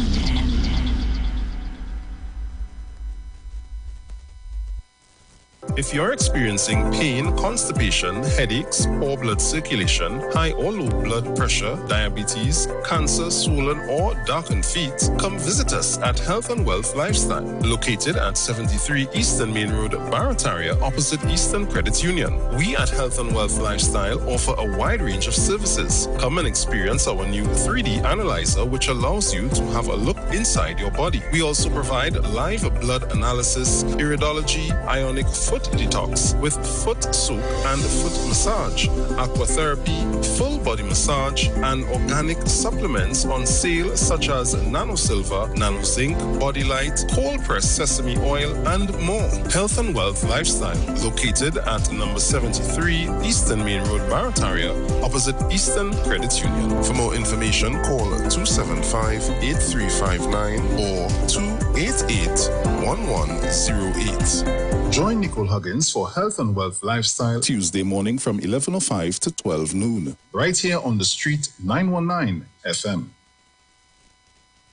If you're experiencing pain, constipation, headaches, poor blood circulation, high or low blood pressure, diabetes, cancer, swollen or darkened feet, come visit us at Health and Wealth Lifestyle, located at 73 Eastern Main Road, Barataria, opposite Eastern Credit Union. We at Health and Wealth Lifestyle offer a wide range of services. Come and experience our new 3D analyzer, which allows you to have a look inside your body. We also provide live blood analysis, iridology, ionic foot detox with foot soak and foot massage, aquatherapy, full body massage, and organic supplements on sale such as Nano Silver, Nano Zinc, Body Light, cold pressed sesame oil, and more. Health and Wealth Lifestyle, located at number 73 Eastern Main Road, Barataria, opposite Eastern Credit Union. For more information, call 275-8359 or 288-1108.
Join Nicole Huggins for Health and Wealth Lifestyle Tuesday morning from 11:05 to 12 noon. Right here on the street, 919 FM.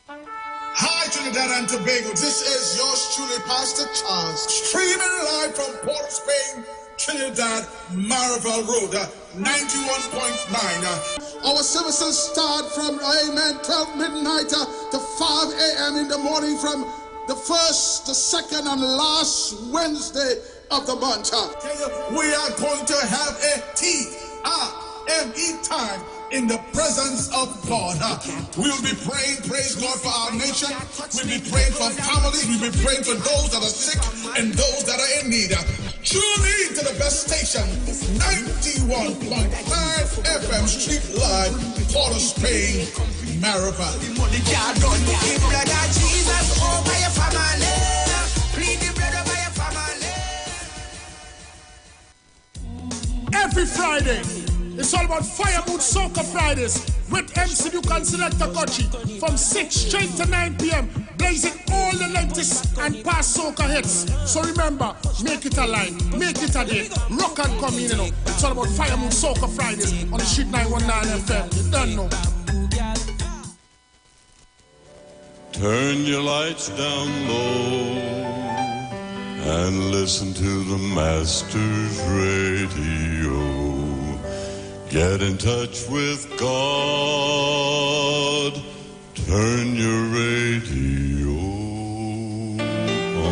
Hi, Trinidad and Tobago. This is yours truly, Pastor Charles, streaming live from Port of Spain, Trinidad, Maraval Road, 91.9. Our services start from, 12 midnight to 5 a.m. in the morning from the first, the second, and last Wednesday of the month. We are going to have a TRME time in the presence of God. We'll be praying, praise God, for our nation. We'll be praying for families. We'll be praying for those that are sick and those that are in need. Tune in to the best station, 91.5 FM Street Live, Port of Spain, Maraval. Every Friday, it's all about Fire Mood Soca Fridays with MC Duke and Selector Kochi from 6 straight to 9 p.m. blazing all the latest and past soca hits. So remember, make it a line, make it a day, rock and come in, you know. It's all about Fire Mood Soca Fridays on the Street 919 FM. You don't know.
Turn your lights down low and listen to the Master's radio. Get in touch with God. Turn your radio on.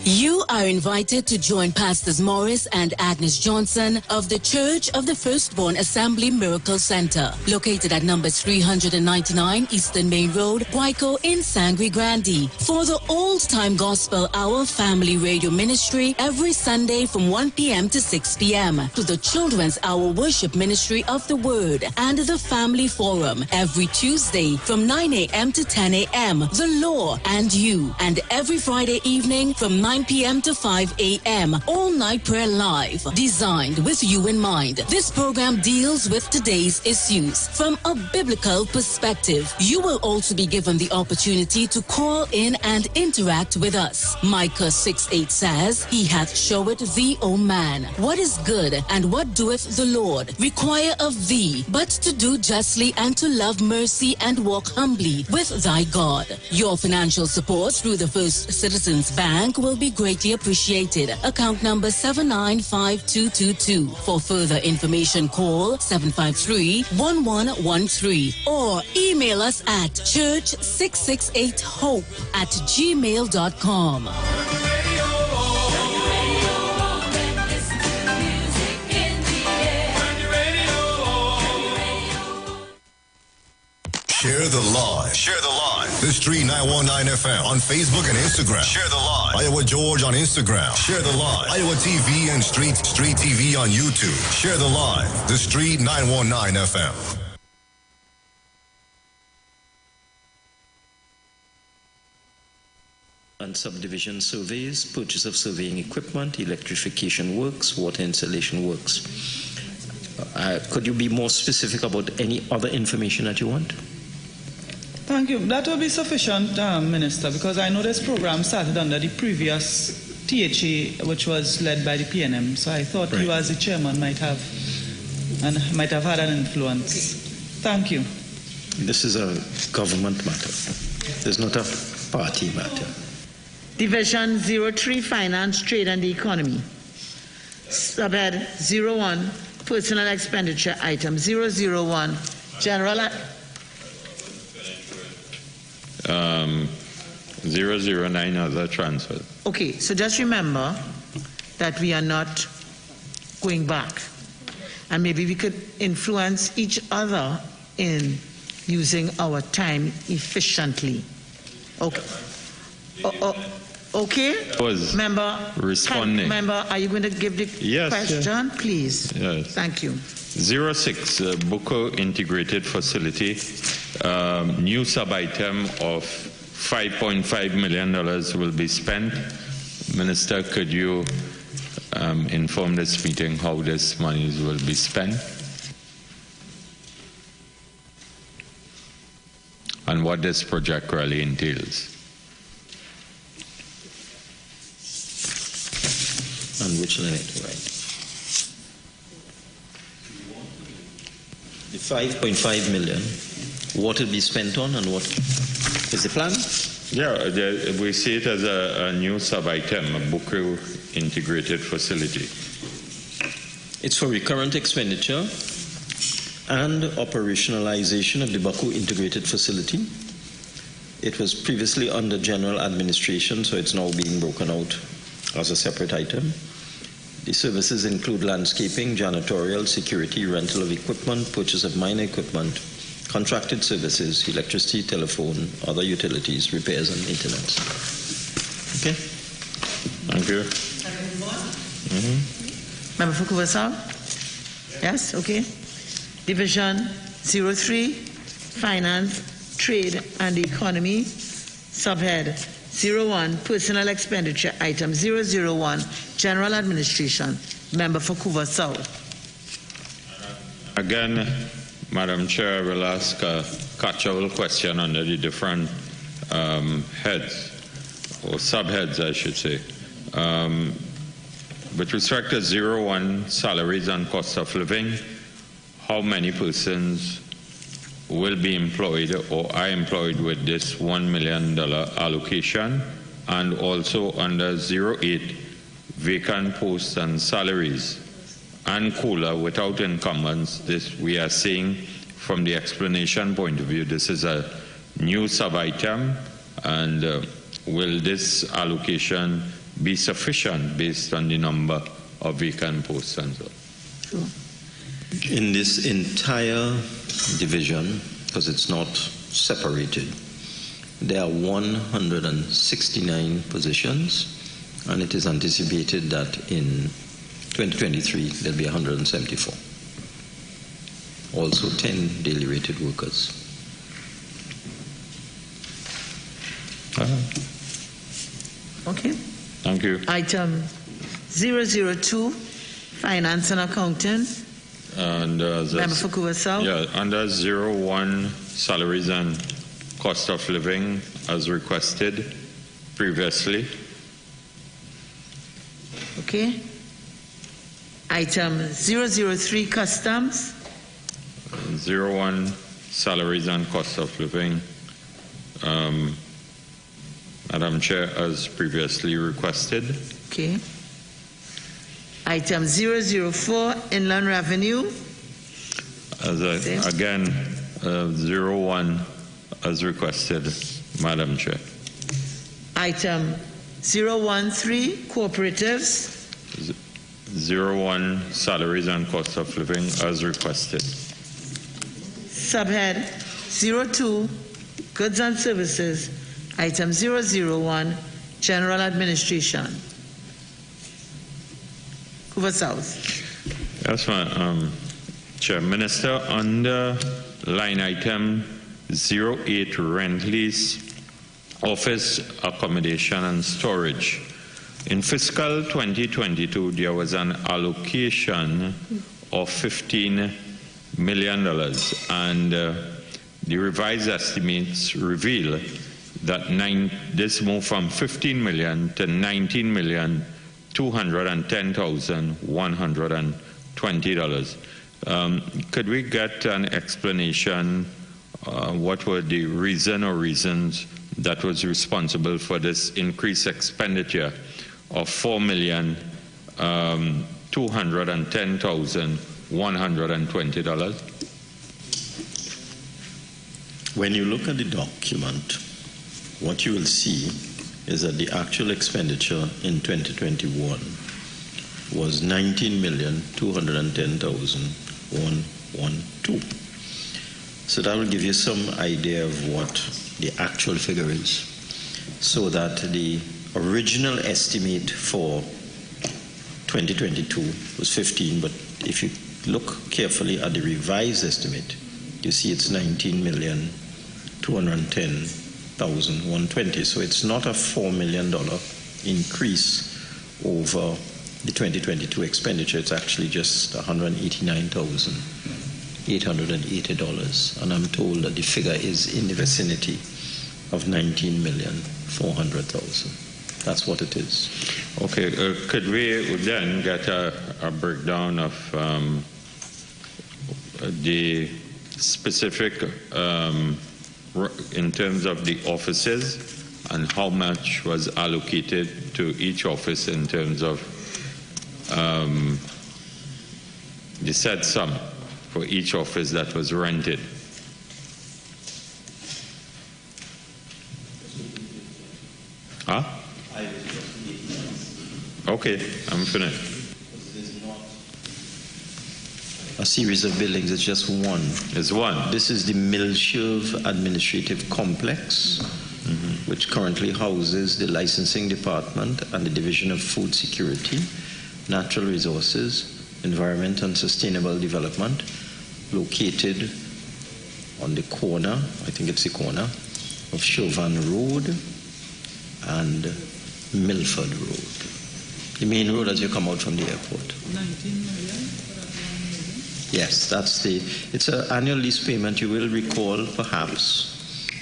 You are invited to join Pastors Morris and Agnes Johnson of the Church of the Firstborn Assembly Miracle Center, located at number 399 Eastern Main Road, Guayco in Sangre Grande, for the Old Time Gospel Hour Family Radio Ministry every Sunday from 1 p.m. to 6 p.m. to the Children's Hour Worship Ministry of the Word and the Family Forum every Tuesday from 9 a.m. to 10 a.m. The Law and You, and every Friday evening from 9 p.m. to 5 a.m. All Night Prayer Live, designed with you in mind. This program deals with today's issues from a biblical perspective. You will also be given the opportunity to call in and interact with us. Micah 6:8 says, He hath showed thee, O man, what is good, and what doeth the Lord require of thee, but to do justly and to love mercy and walk humbly with thy God. Your financial support through the First Citizens Bank will be greatly appreciated. Account number 795222. For further information, call 753-1113 or email us at church668hope@gmail.com.
Share the live. Share the live. The Street 919 FM on Facebook and Instagram. Share the live. Iowa George on Instagram. Share the live. Iowa TV and Street TV on YouTube. Share the live. The Street 919 FM.
And subdivision surveys, purchase of surveying equipment, electrification works, water installation works. Could you be more specific about any other information that you want?
Thank you. That will be sufficient, Minister, because I know this program started under the previous THA, which was led by the PNM. So I thought you, as the chairman, might have had an influence. Thank you.
This is a government matter. It's not a party matter.
Division 03, Finance, Trade and the Economy. Subhead 01, Personal Expenditure Item 001, General...
009 other transfer.
Okay, so just remember that we are not going back. And maybe we could influence each other in using our time efficiently. Okay. Okay? Member,
responding.
Are you going to give the question? Please.
Yes.
Thank you.
06, Buko Integrated Facility, new sub-item of $5.5 million will be spent. Minister, could you inform this meeting how this money will be spent? And what this project really entails?
On which line, right? The 5.5 million, what will be spent on and what is the plan?
Yeah, we see it as a new sub-item, a Buku Integrated Facility.
It's for recurrent expenditure and operationalization of the Baku Integrated Facility. It was previously under general administration, so it's now being broken out as a separate item. The services include landscaping, janitorial, security, rental of equipment, purchase of minor equipment, contracted services, electricity, telephone, other utilities, repairs and maintenance. Okay?
Thank you.
Member for Kuvasau? Yes, okay. Division 03, Finance, Trade and Economy, Subhead 01, Personal Expenditure Item 001, General Administration. Member for Kuvasau.
Again, Madam Chair, I will ask a catch-all question under the different heads, or subheads, I should say. With respect to 01, salaries and cost of living, how many persons will be employed or are employed with this $1 million allocation? And also under 08, vacant posts and salaries and COLA without incumbents. This we are seeing from the explanation point of view, this is a new sub-item, and will this allocation be sufficient based on the number of vacant posts and so on?
Sure.
In this entire division, because it's not separated, there are 169 positions, and it is anticipated that in 2023 there'll be 174. Also 10 daily rated workers.
Okay.
Thank you.
Item 002, Finance and Accounting.
And
Member for Kuvasau.
Yeah, under 01, salaries and cost of living as requested previously.
Okay. Item 003, Customs.
01, salaries and cost of living. Madam Chair, as previously requested.
Okay. Item 004, Inland Revenue.
Again, 01 as requested, Madam Chair.
Item 013, Cooperatives.
01, salaries and cost of living as requested.
Subhead 02, Goods and Services, item 001, General Administration. Hoover South.
That's fine. Chair Minister, under line item 08, rent lease, office accommodation and storage. In fiscal 2022, there was an allocation of $15 million, and the revised estimates reveal that this moved from $15 million to $19,210,120. Could we get an explanation? What were the reason or reasons that was responsible for this increased expenditure of $4,210,120?
When you look at the document, what you will see is that the actual expenditure in 2021 was $19,210,112. So that will give you some idea of what the actual figure is. So that the original estimate for 2022 was 15, but if you look carefully at the revised estimate, you see it's 19,210,120. So it's not a $4 million increase over the 2022 expenditure. It's actually just $189,880. And I'm told that the figure is in the vicinity of $19,400,000. That's what it is.
Okay, could we then get a breakdown of the specific in terms of the offices and how much was allocated to each office in terms of the said sum for each office that was rented? Huh? Okay, I'm finished.
A series of buildings, it's just one.
It's one.
This is the Milshove Administrative Complex, which currently houses the Licensing Department and the Division of Food Security, Natural Resources, Environment and Sustainable Development, located on the corner, I think it's the corner, of Chauvin Road and Milford Road. The main road as you come out from the airport.
19 million?
Yes, it's an annual lease payment. You will recall, perhaps,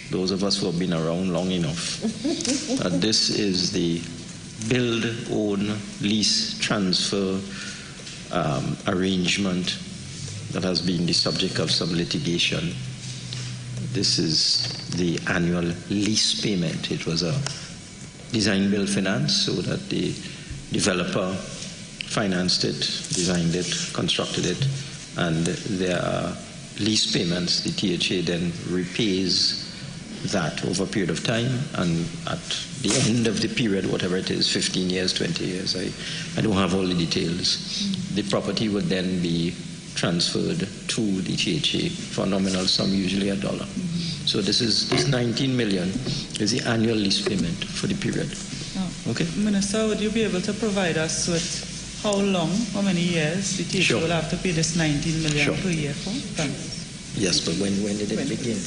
those of us who have been around long enough, that this is the build, own, lease, transfer arrangement that has been the subject of some litigation. This is the annual lease payment. It was a design build finance, so that the developer financed it, designed it, constructed it, and there are lease payments. The THA then repays that over a period of time, and at the end of the period, whatever it is, 15 years, 20 years, I don't have all the details, the property would then be transferred to the THA for a nominal sum, usually $1. So this 19 million is the annual lease payment for the period. Okay.
Minister, would you be able to provide us with how long, how many years the THA will have to pay this 19 million per year for? Thanks.
Yes, but when did it begin?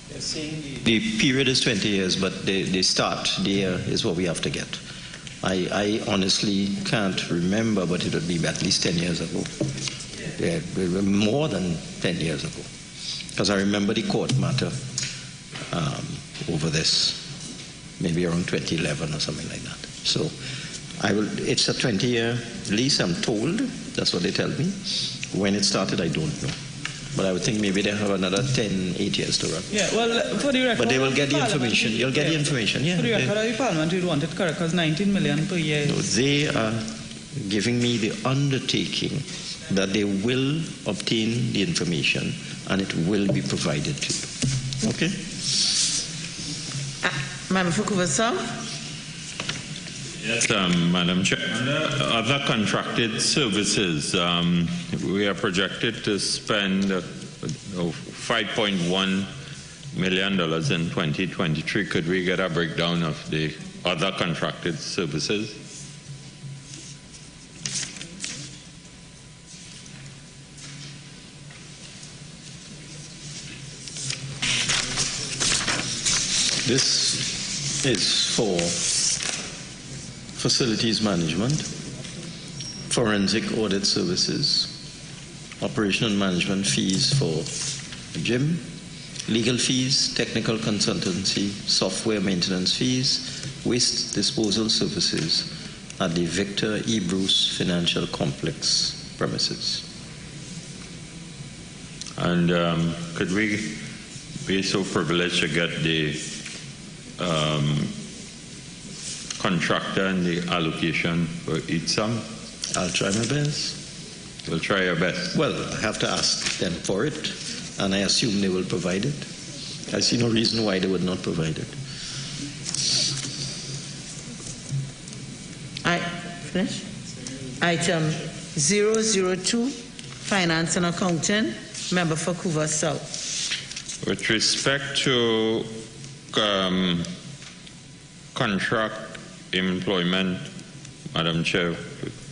They're saying the period is 20 years, but the start there is what we have to get. I honestly can't remember, but it would be at least 10 years ago. Yeah, more than 10 years ago. Because I remember the court matter over this, maybe around 2011 or something like that. So it's a 20-year lease, I'm told. That's what they tell me. When it started, I don't know. But I would think maybe they have another 8 years to run.
Yeah, well, for the record...
But they will get the information. You'll get the information, yeah.
For the record, the Parliament would want it correct, because 19 million per year is...
No, they are giving me the undertaking that they will obtain the information and it will be provided to you. Okay?
Member for Hoover South?
Yes, Madam Chair. Under other contracted services, we are projected to spend $5.1 million in 2023. Could we get a breakdown of the other contracted services?
This is for facilities management, forensic audit services, operation and management fees for gym, legal fees, technical consultancy, software maintenance fees, waste disposal services at the Victor E. Bruce Financial Complex premises.
And could we be so privileged to get the contractor and the allocation for each sum?
I'll try my best.
You'll try your best?
Well, I have to ask them for it, and I assume they will provide it. I see no reason why they would not provide it.
Finish? Item 002, Finance and Accounting, member for Couva South.
With respect to contract employment, Madam Chair,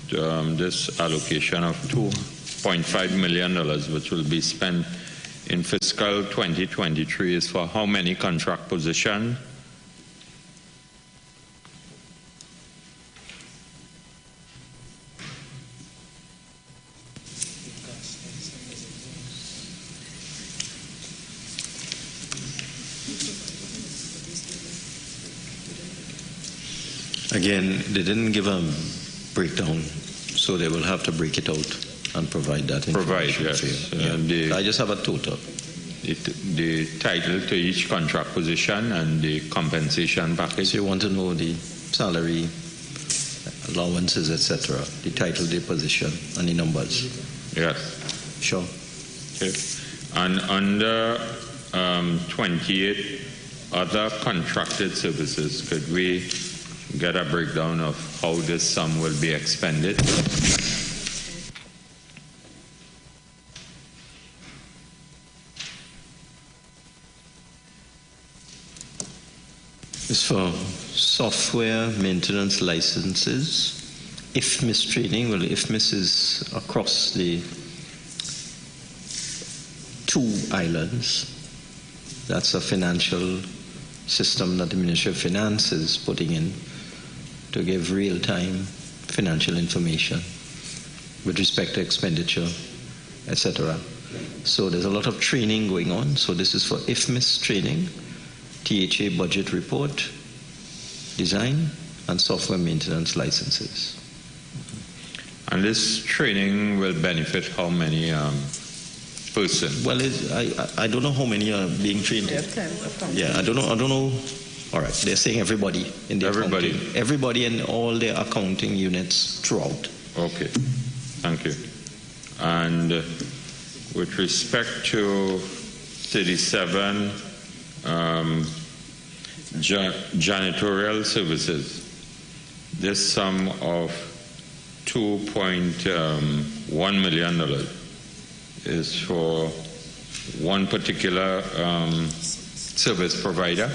this allocation of $2.5 million, which will be spent in fiscal 2023, is for how many contract positions?
Again, they didn't give a breakdown, so they will have to break it out and provide that information.
Provide, yes.
I just have a total.
The title to each contract position and the compensation package.
So you want to know the salary, allowances, etc., the title, the position, and the numbers?
Yes.
Sure.
Okay. And under 28 other contracted services, could we get a breakdown of how this sum will be expended?
It's for software maintenance licenses, IFMIS training. Well, IFMIS is across the 2 islands. That's a financial system that the Ministry of Finance is putting in to give real-time financial information with respect to expenditure, etc. So there's a lot of training going on. So this is for IFMIS training, THA budget report, design, and software maintenance licenses.
And this training will benefit how many persons?
Well, I don't know how many are being trained. Yeah, I don't know. All right, they're saying everybody in the accounting. Everybody in all their accounting units throughout.
Okay, thank you. And with respect to 37 janitorial services, this sum of $2.1 million is for one particular service provider?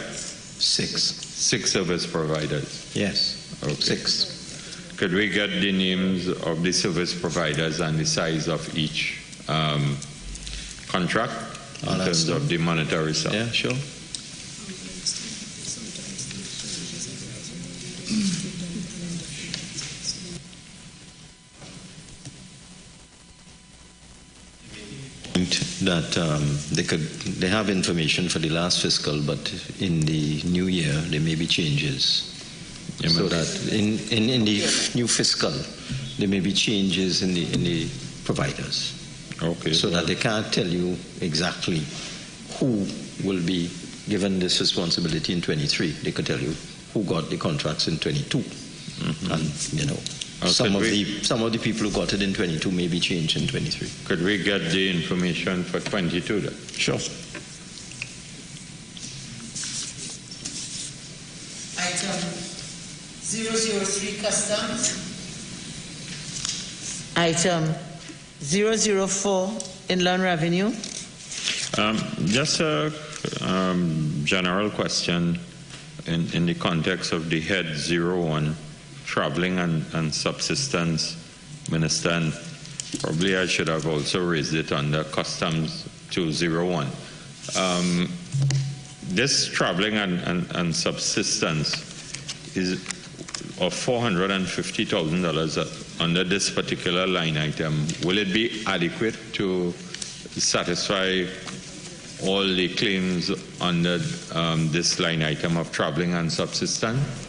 6 service providers?
Yes,
okay.
6.
Could we get the names of the service providers and the size of each contract in terms of the monetary sum?
Yeah, sure. That they have information for the last fiscal, but in the new year there may be changes. So that in the new fiscal there may be changes in the providers.
Okay.
So that they can't tell you exactly who will be given this responsibility in 23. They could tell you who got the contracts in 22, and some of the people who got it in 22 may be changed in 23.
Could we get the information for 22 then?
Sure.
Item 003 Customs. Item 004 Inland Revenue.
Just a general question in the context of the head 01, traveling and subsistence, Minister, and probably I should have also raised it under Customs 201. This traveling and subsistence is of $450,000 under this particular line item. Will it be adequate to satisfy all the claims under this line item of traveling and subsistence?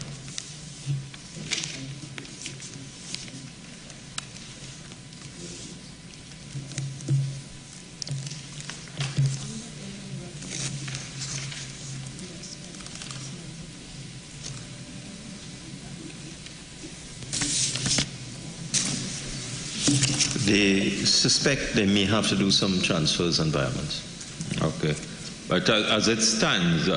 They suspect they may have to do some transfers and environments.
Okay. But as it stands,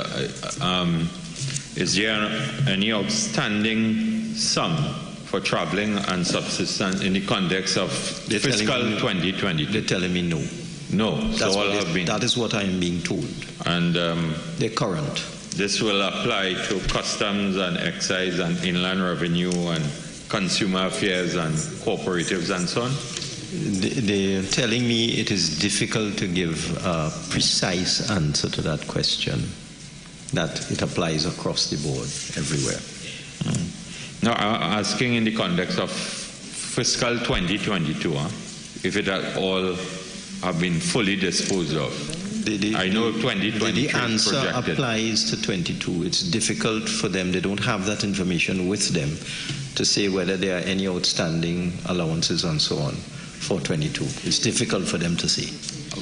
is there any outstanding sum for traveling and subsistence in the context of fiscal 2020?
They're telling me no.
No.
That is what I am being told.
And
they're current. This
will apply to customs and excise and inland revenue and consumer affairs and cooperatives and so on?
They're telling me it is difficult to give a precise answer to that question, that it applies across the board everywhere.
No, I'm asking in the context of fiscal 2022, if it at all have been fully disposed of. I know 2023
the answer
projected.
Applies to 22. It's difficult for them. They don't have that information with them to say whether there are any outstanding allowances and so on for 22. It's difficult for them to say.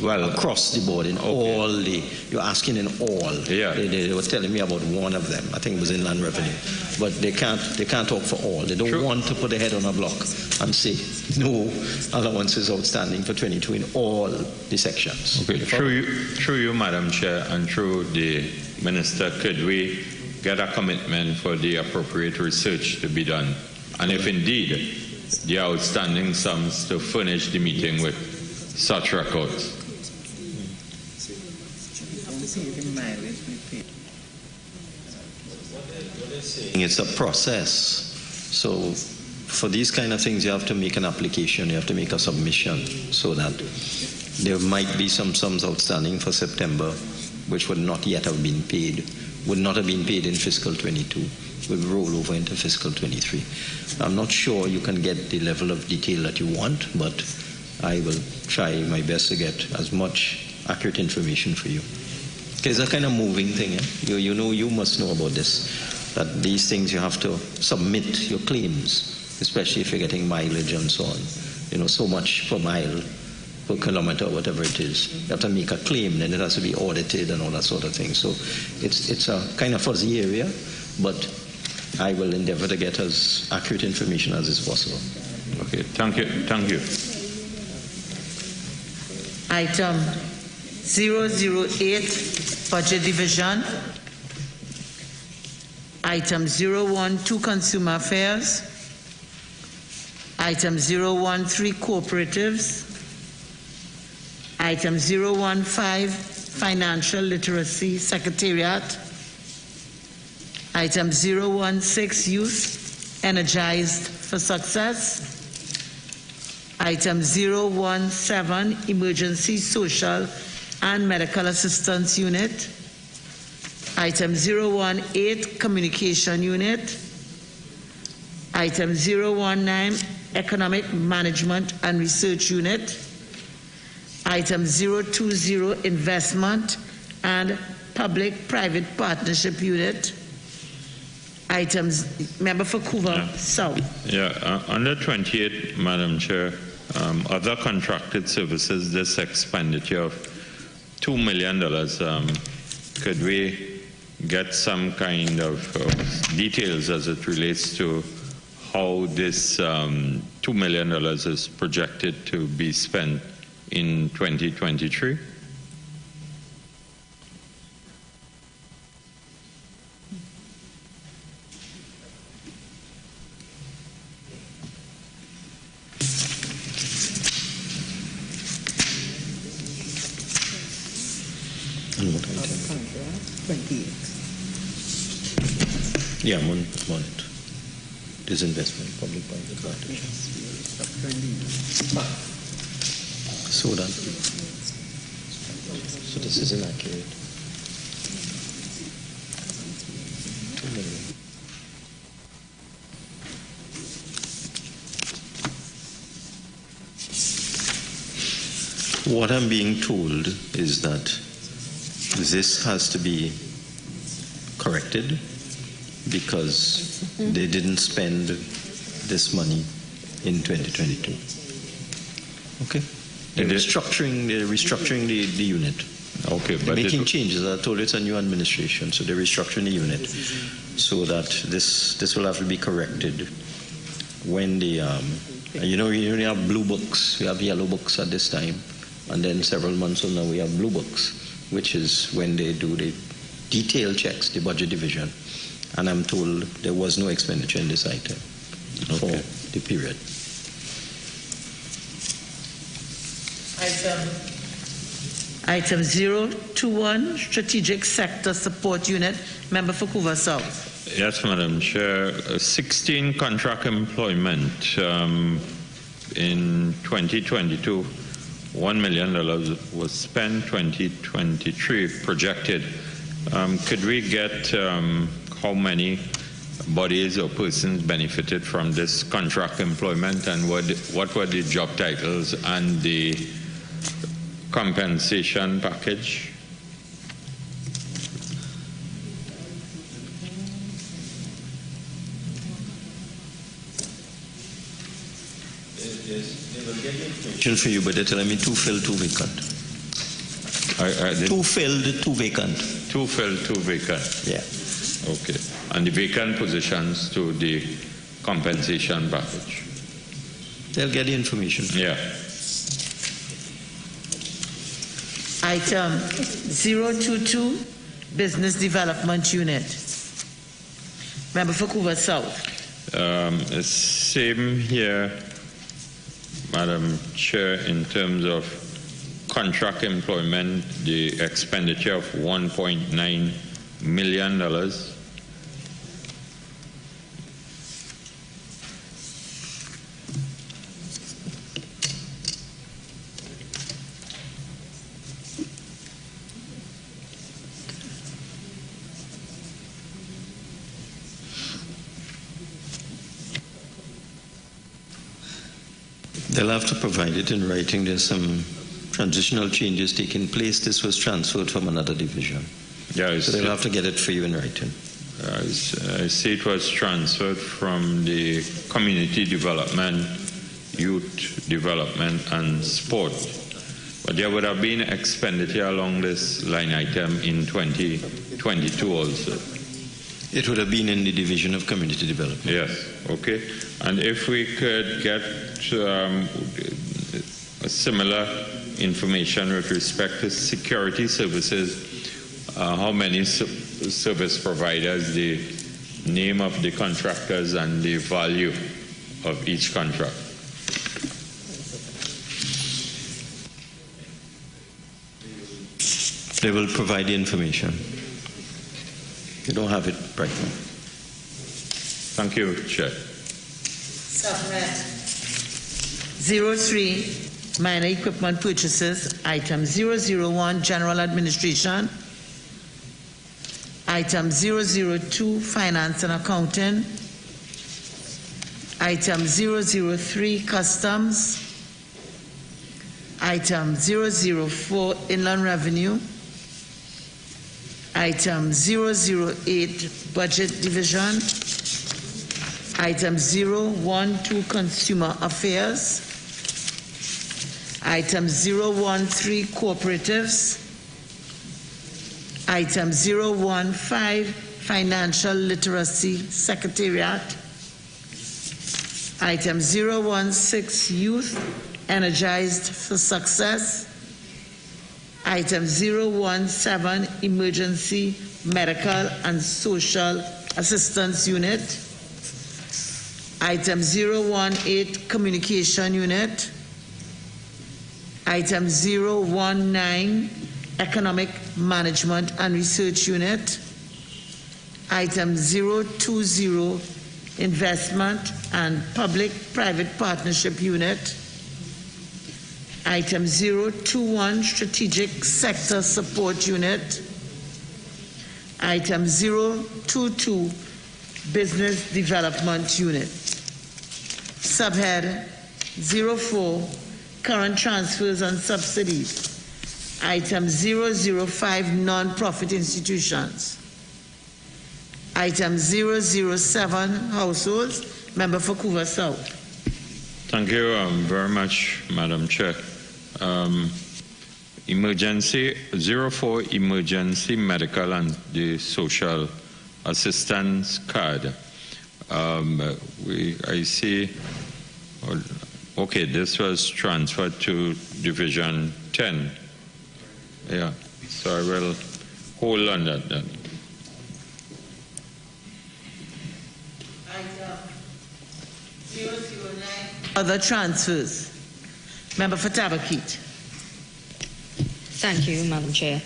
Well, across the board, in all the, you're asking in all.
Yeah.
They were telling me about one of them. I think it was inland revenue. But they can't talk for all. They don't want to put their head on a block and say no allowances outstanding for 22 in all the sections.
Okay. Through you, Madam Chair, and through the Minister, could we get a commitment for the appropriate research to be done? And if indeed the outstanding sums, to furnish the meeting with such records.
It's a process. So for these kind of things, you have to make an application, you have to make a submission, so that there might be some sums outstanding for September which would not yet have been paid, would not have been paid in fiscal 22, will roll over into fiscal 23. I'm not sure you can get the level of detail that you want, but I will try my best to get as much accurate information for you. It's a kind of moving thing. You must know about this, that these things you have to submit your claims, especially if you're getting mileage and so on. So much per mile, per kilometer, whatever it is. You have to make a claim, then it has to be audited and all that sort of thing. So it's a kind of fuzzy area, but I will endeavor to get as accurate information as is possible.
Okay, thank you. Thank you.
Item 008, Budget Division. Item 012, Consumer Affairs. Item 013, Cooperatives. Item 015, Financial Literacy Secretariat. Item 016, Youth Energized for Success. Item 017, Emergency Social and Medical Assistance Unit. Item 018, Communication Unit. Item 019, Economic Management and Research Unit. Item 020, Investment and Public-Private Partnership Unit. Items, Member for Couva South.
Yeah, under 28, Madam Chair, other contracted services, this expenditure of $2 million, could we get some kind of details as it relates to how this $2 million is projected to be spent in 2023?
Yeah, I'm on it. Disinvestment, public-private partnership. So that. So this is inaccurate. 2 million. What I'm being told is that this has to be corrected because they didn't spend this money in 2022. Okay? They're restructuring the unit.
Okay,
they're making changes. I told you it's a new administration, so they're restructuring the unit so that this will have to be corrected when the you know, we only have blue books. We have yellow books at this time, and then several months from now we have blue books, which is when they do the detailed checks, the budget division. And I'm told there was no expenditure in this item for the period.
Item 021, Strategic Sector Support Unit, Member for Vancouver South.
Yes, Madam Chair. 16 contract employment in 2022. $1 million was spent. 2023 projected. Could we get how many bodies or persons benefited from this contract employment, and what were the job titles and the compensation package?
They will get information for you, but they're telling me 2 filled, 2 vacant. 2 filled, 2 vacant.
2 filled, 2 vacant.
Yeah.
Okay. And the vacant positions to the compensation package.
They'll get the information.
Yeah.
Item 022, Business Development Unit. Member for Vancouver South.
Same here, Madam Chair, in terms of contract employment, the expenditure of $1.9 million.
They'll have to provide it in writing. There's some transitional changes taking place. This was transferred from another division.
Yeah,
so they'll have to get it for you in writing.
I see it was transferred from the community development, youth development, and sport. But there would have been expenditure along this line item in 2022 also.
It would have been in the division of community development.
Yes, okay. And if we could get a similar information with respect to security services, how many service providers, the name of the contractors, and the value of each contract.
They will provide the information. You don't have it right now.
Thank you, Chair.
Subnet 03, Minor Equipment Purchases. Item 001, General Administration. Item 002, Finance and Accounting. Item 003, Customs. Item 004, Inland Revenue. Item 008, Budget Division. Item 012, Consumer Affairs. Item 013, Cooperatives. Item 015, Financial Literacy Secretariat. Item 016, Youth Energized for Success. Item 017, Emergency Medical and Social Assistance Unit. Item 018, Communication Unit. Item 019, Economic Management and Research Unit. Item 020, Investment and Public-Private Partnership Unit. Item 021, Strategic Sector Support Unit. Item 022, Business Development Unit. Subhead 04, Current Transfers and Subsidies. Item 005, Non-Profit Institutions. Item 007, Households. Member for Couva South.
Thank you very much, Madam Chair. Emergency 04, Emergency Medical and the Social Assistance Card. I see, okay, this was transferred to Division 10. Yeah, so I will hold on that then.
Item 009, other transfers. Member for Tabakit.
Thank you, Madam Chair.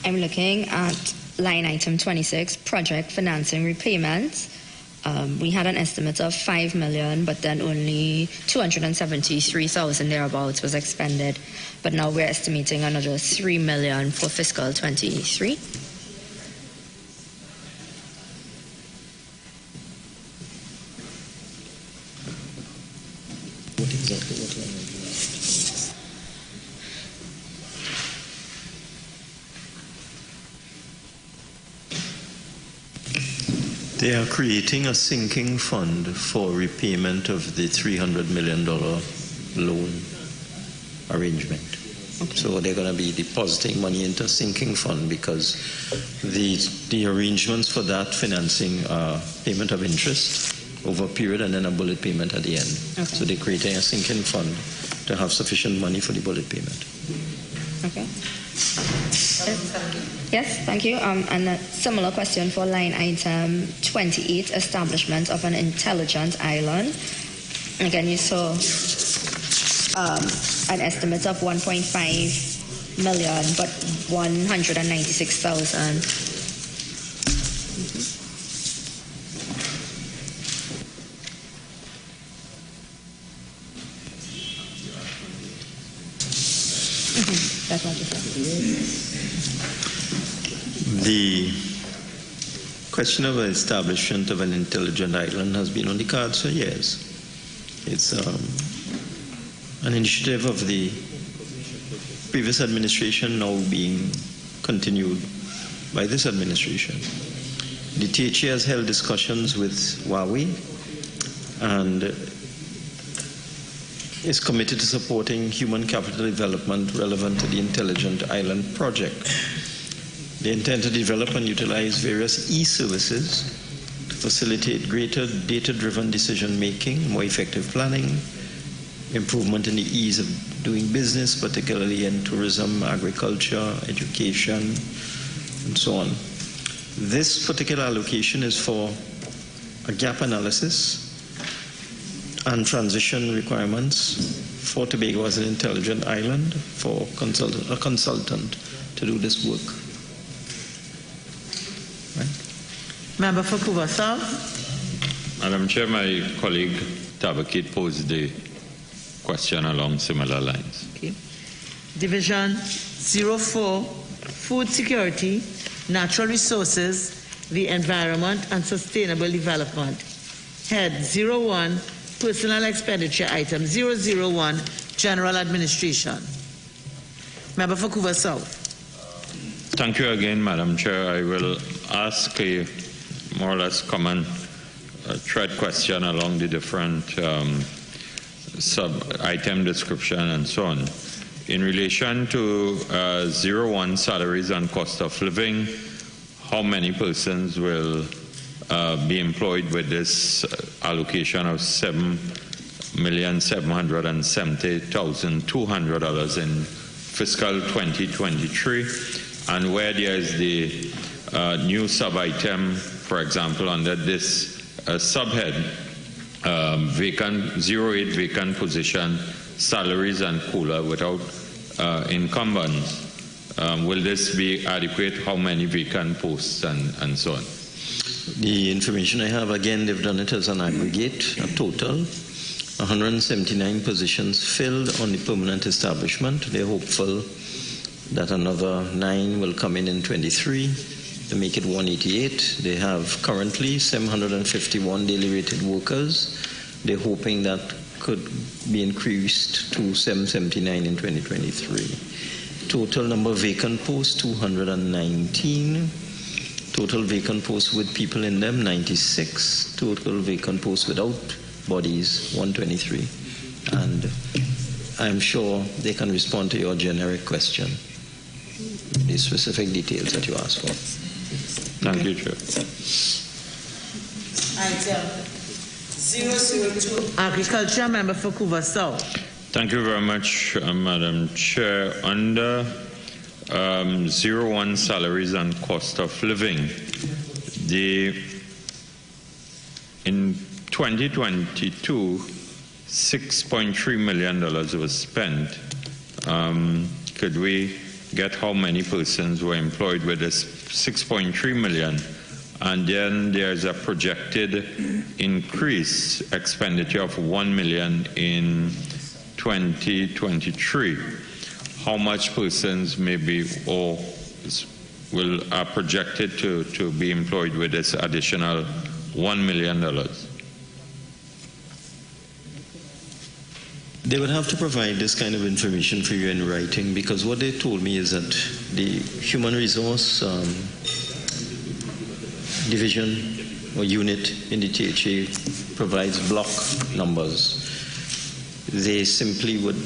I'm looking at line item 26, project financing repayments. We had an estimate of 5 million, but then only 273,000 thereabouts was expended. But now we're estimating another 3 million for fiscal 23.
What exactly? What line? They are creating a sinking fund for repayment of the $300 million loan arrangement. Okay. So they're going to be depositing money into a sinking fund because the arrangements for that financing are payment of interest over a period and then a bullet payment at the end. Okay. So they're creating a sinking fund to have sufficient money for the bullet payment.
Okay. Yes, thank you. And a similar question for line item 28, establishment of an intelligent island. Again, you saw an estimate of 1.5 million, but 196,000. That's what you said.
The question of the establishment of an intelligent island has been on the cards for years. It's an initiative of the previous administration now being continued by this administration. The THA has held discussions with Huawei and is committed to supporting human capital development relevant to the Intelligent Island project. They intend to develop and utilize various e-services to facilitate greater data-driven decision-making, more effective planning, improvement in the ease of doing business, particularly in tourism, agriculture, education, and so on. This particular allocation is for a gap analysis and transition requirements for Tobago as an intelligent island for a consultant to do this work.
Member for Couva South.
Madam Chair, my colleague Tabakit posed the question along similar lines.
Okay. Division 04, Food Security, Natural Resources, the Environment and Sustainable Development. Head 01, Personal Expenditure Item 001, General Administration. Member for Couva South.
Thank you again, Madam Chair. I will ask a more or less common thread question along the different sub-item description and so on. In relation to 01 salaries and cost of living, how many persons will be employed with this allocation of $7,770,200 in fiscal 2023, and where there is the new sub-item, for example, under this subhead, 08 vacant position, salaries and COLA without incumbents. Will this be adequate? How many vacant posts and so on?
The information I have, again, they've done it as an aggregate, a total. 179 positions filled on the permanent establishment. They're hopeful that another 9 will come in 23 to make it 188. They have currently 751 daily rated workers. They're hoping that could be increased to 779 in 2023. Total number of vacant posts, 219. Total vacant posts with people in them, 96. Total vacant posts without bodies, 123. And I'm sure they can respond to your generic question, the specific details that you asked for.
Thank you, Chair.
Item 002, Agriculture, Member for Couva South.
Thank you very much, Madam Chair. Under 01 salaries and cost of living, in 2022, $6.3 million was spent. Could we get how many persons were employed with this $6.3 million? And then there's a projected increase expenditure of $1 million in 2023. How much persons maybe or are projected to be employed with this additional $1 million?
They would have to provide this kind of information for you in writing, because what they told me is that the human resource division or unit in the THA provides block numbers. They simply would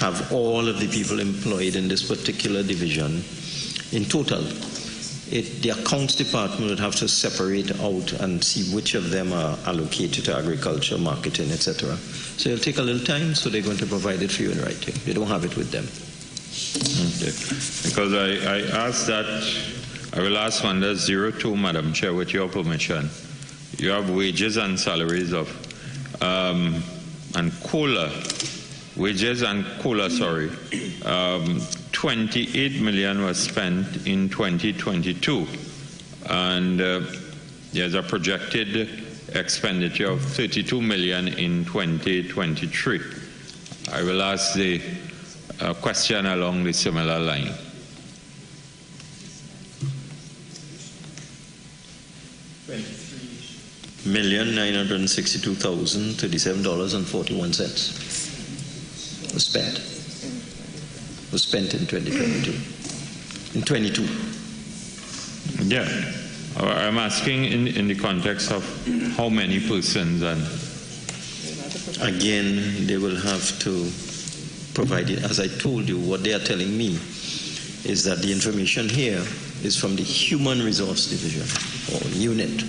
have all of the people employed in this particular division in total. The accounts department would have to separate out and see which of them are allocated to agriculture, marketing, etc. So it'll take a little time, so they're going to provide it for you in writing. They don't have it with them.
Okay. Because I asked that, I will ask under 02, Madam Chair, with your permission. You have wages and salaries of, and COLA, wages and COLA, sorry. 28 million was spent in 2022, and there's a projected expenditure of 32 million in 2023. I will ask the question along the similar line.
$1,962,037.41 was spent in 2022. In 22.
Yeah, I'm asking in the context of how many persons, and
again, they will have to provide it. As I told you, what they are telling me is that the information here is from the Human Resource Division or unit,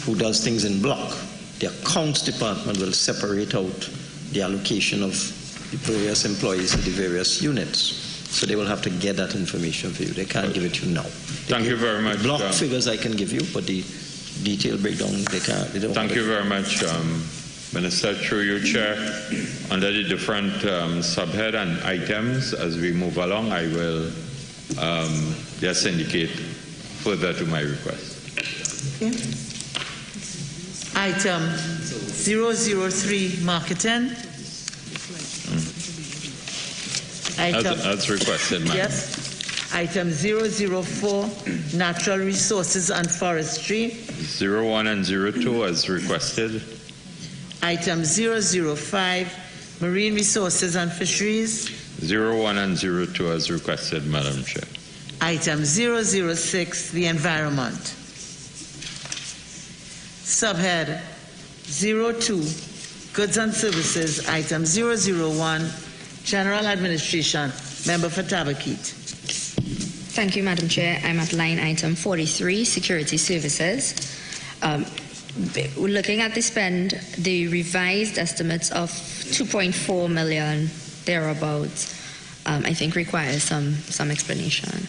who does things in block. The accounts department will separate out the allocation of the various employees to the various units. So they will have to get that information for you. They can't give it to you now.
Thank you very much.
Block figures I can give you, but the detailed breakdown they can't. They don't.
Thank you very much, Minister. Through you, Chair. Under the different subhead and items, as we move along, I will just indicate further to my request.
Okay. Item 003, marketing.
As requested, ma'am.
Yes. Item 004, natural resources and forestry.
01 and 02 as requested.
Item 005, marine resources and fisheries.
01 and 02 as requested, Madam Chair.
Item 006, the environment. Subhead 02, goods and services. Item 001, general administration. Member for Tabaquite.
Thank you, Madam Chair. I'm at line item 43, security services. Looking at the spend, the revised estimates of 2.4 million thereabouts, I think requires some explanation.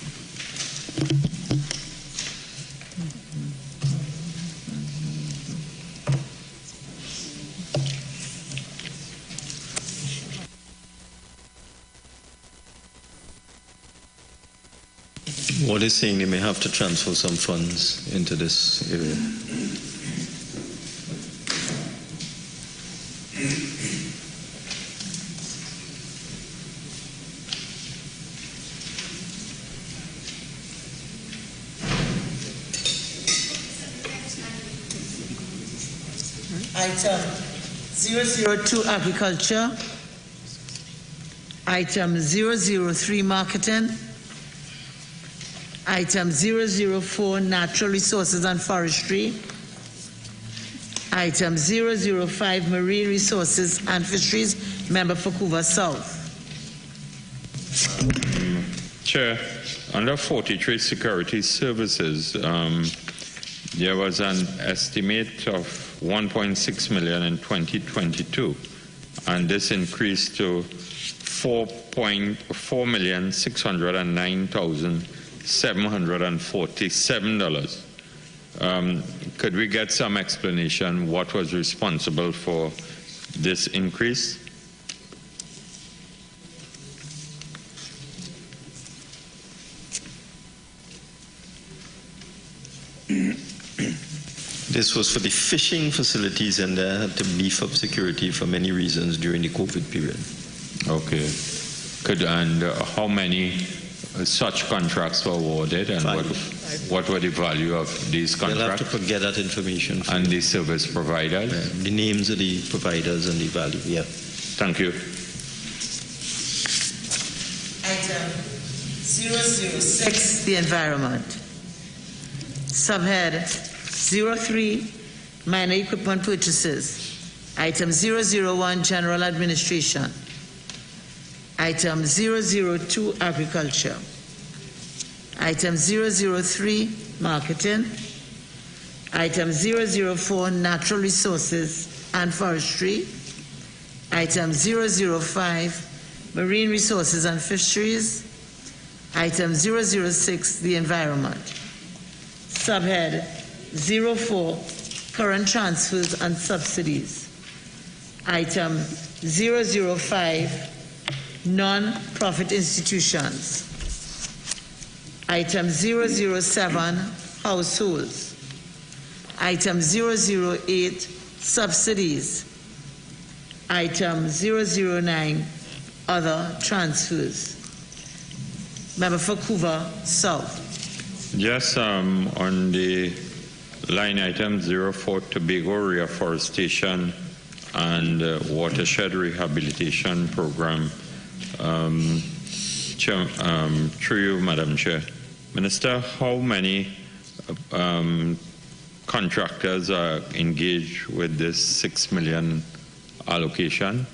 What is saying they may have to transfer some funds into this area.
Item 002 agriculture. Item 003 marketing. Item 004 natural resources and forestry. Item 005 marine resources and fisheries. Member for Couva South.
Chair, under 43 security services, there was an estimate of 1.6 million in 2022, and this increased to $4,609,747. Could we get some explanation what was responsible for this increase?
This was for the fishing facilities, and they had to beef up security for many reasons during the COVID period.
Okay. And how many such contracts were awarded, and what were the value of these contracts?
They'll have to get that information.
And the service providers?
The names of the providers and the value, yeah.
Thank you.
Item 006, the environment. Subhead 03, minor equipment purchases. Item 001, general administration. Item 002, agriculture. Item 003, marketing. Item 004, natural resources and forestry. Item 005, marine resources and fisheries. Item 006, the environment. Subhead 04, current transfers and subsidies. Item 005, non-profit institutions. Item 007, households. Item 008, subsidies. Item 009, other transfers. Member for Couva South.
Yes, on the line item 04, Tobago Reforestation and Watershed Rehabilitation Program. Through you, Madam Chair. Minister, how many contractors are engaged with this 6 million allocation?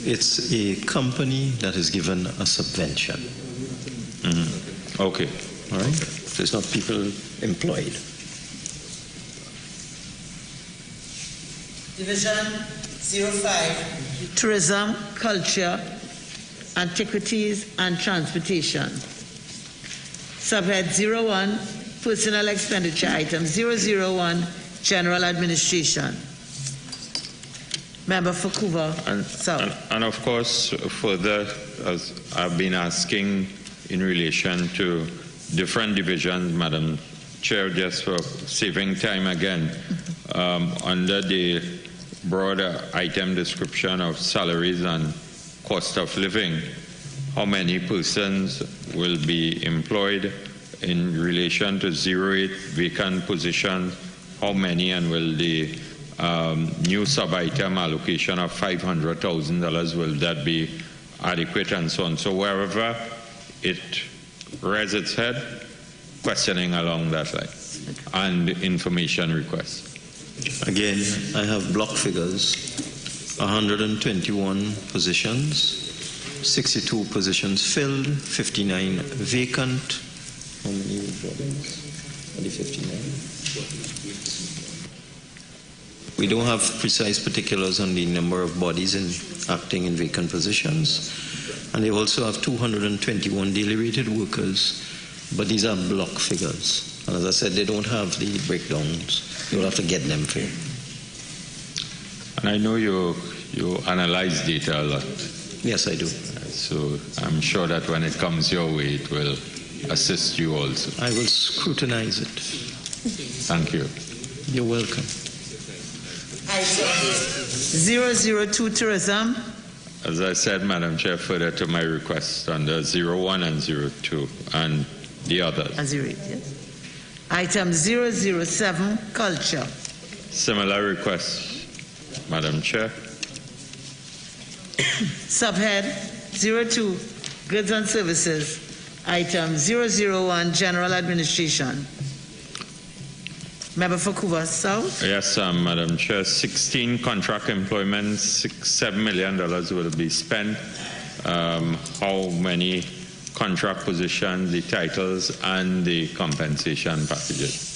It's a company that is given a subvention.
Mm-hmm. Okay.
All right. So it's not people employed.
Division 05, tourism, culture, antiquities, and transportation. Subhead 01, personal expenditure item 001, general administration. Member for Couva South.
And of course, further, as I've been asking in relation to different divisions, Madam Chair, just for saving time again, under the broader item description of salaries and cost of living, how many persons will be employed in relation to 08 vacant positions? How many, and will the new sub-item allocation of $500,000, will that be adequate, and so on? So wherever it rears its head, questioning along that line, and information requests.
Again, I have block figures: 121 positions, 62 positions filled, 59 vacant. How many buildings? Are the 59? We don't have precise particulars on the number of bodies acting in vacant positions. And they also have 221 daily rated workers, but these are block figures. And as I said, they don't have the breakdowns. You'll have to get them for you.
And I know you analyze data a lot.
Yes, I do.
So I'm sure that when it comes your way, it will assist you also.
I will scrutinize it.
Thank you.
You're welcome.
Item 002, tourism.
As I said, Madam Chair, further to my request under 01 and 02 and the others.
And 08, yes. Item 007, culture.
Similar request, Madam Chair.
Subhead 02, goods and services. Item 001, general administration. Member for Cuba South.
Yes, Madam Chair. 16 contract employments, $7 million will be spent. How many contract positions, the titles, and the compensation packages?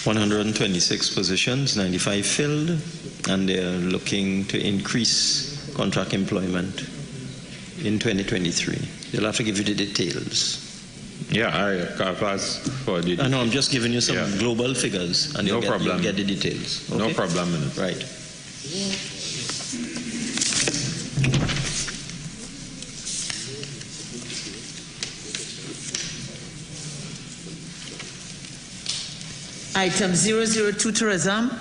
$126 positions, 95 filled, and they're looking to increase contract employment in 2023. They'll have to give you the details.
Yeah, I've asked for the details.
I know, I'm just giving you some global figures, and you'll get the details. Okay?
No problem, Minister.
Right.
Item 002, tourism.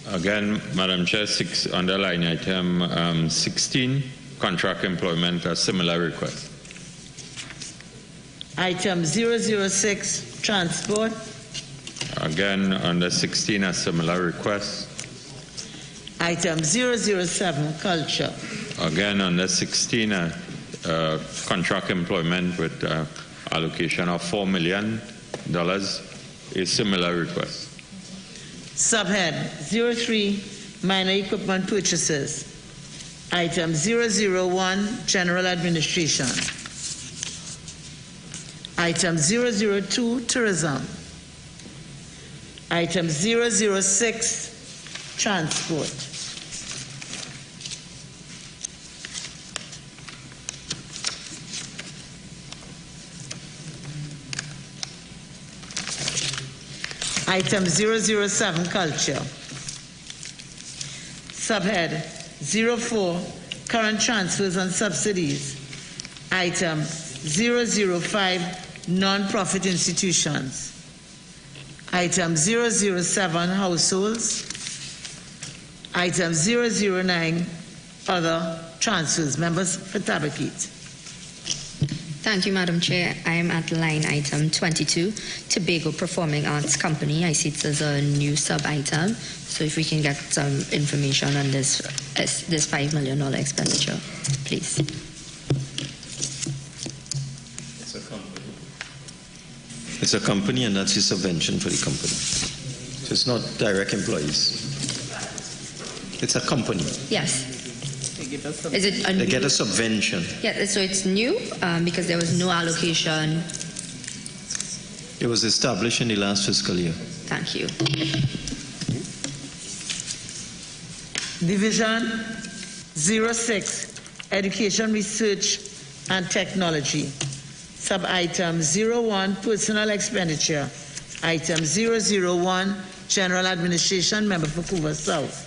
Again, Madam Chair, underline item 16, contract employment, a similar request.
Item 006, transport.
Again, under 16, a similar request.
Item 007, culture.
Again, under 16, contract employment with allocation of $4 million, a similar request.
Subhead 03, minor equipment purchases. Item 001, general administration. Item 002, tourism. Item 006, transport. Item 007, culture. Subhead 04, current transfers and subsidies. Item 005, non-profit institutions. Item 007, households. Item 009, other transfers. Members for Tabakit.
Thank you, Madam Chair. I am at line item 22, Tobago Performing Arts Company. I see it as a new sub-item. So if we can get some information on this $5 million expenditure, please.
It's a company, and that's a subvention for the company. So it's not direct employees. It's a company.
Yes. Is it
they get a subvention.
Yeah, so it's new because there was no allocation.
It was established in the last fiscal year.
Thank you.
Division 06, education, research and technology. Sub-item 01, personal expenditure. Item 001, general administration. Member for Cuba South.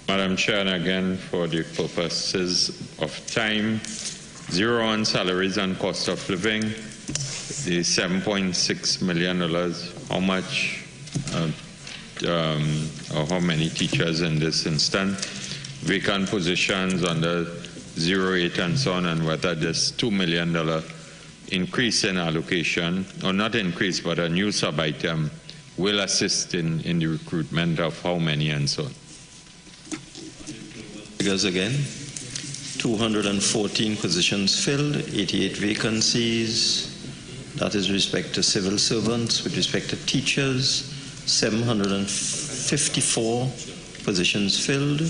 Madam Chair, and again, for the purposes of time, 01 salaries and cost of living, the $7.6 million, how much, or how many teachers in this instance, vacant positions under 08 and so on, and whether this $2 million increase in allocation, or not increase, but a new sub-item will assist in the recruitment of how many and so on.
Figures again, 214 positions filled, 88 vacancies. That is with respect to civil servants. With respect to teachers, 754 positions filled.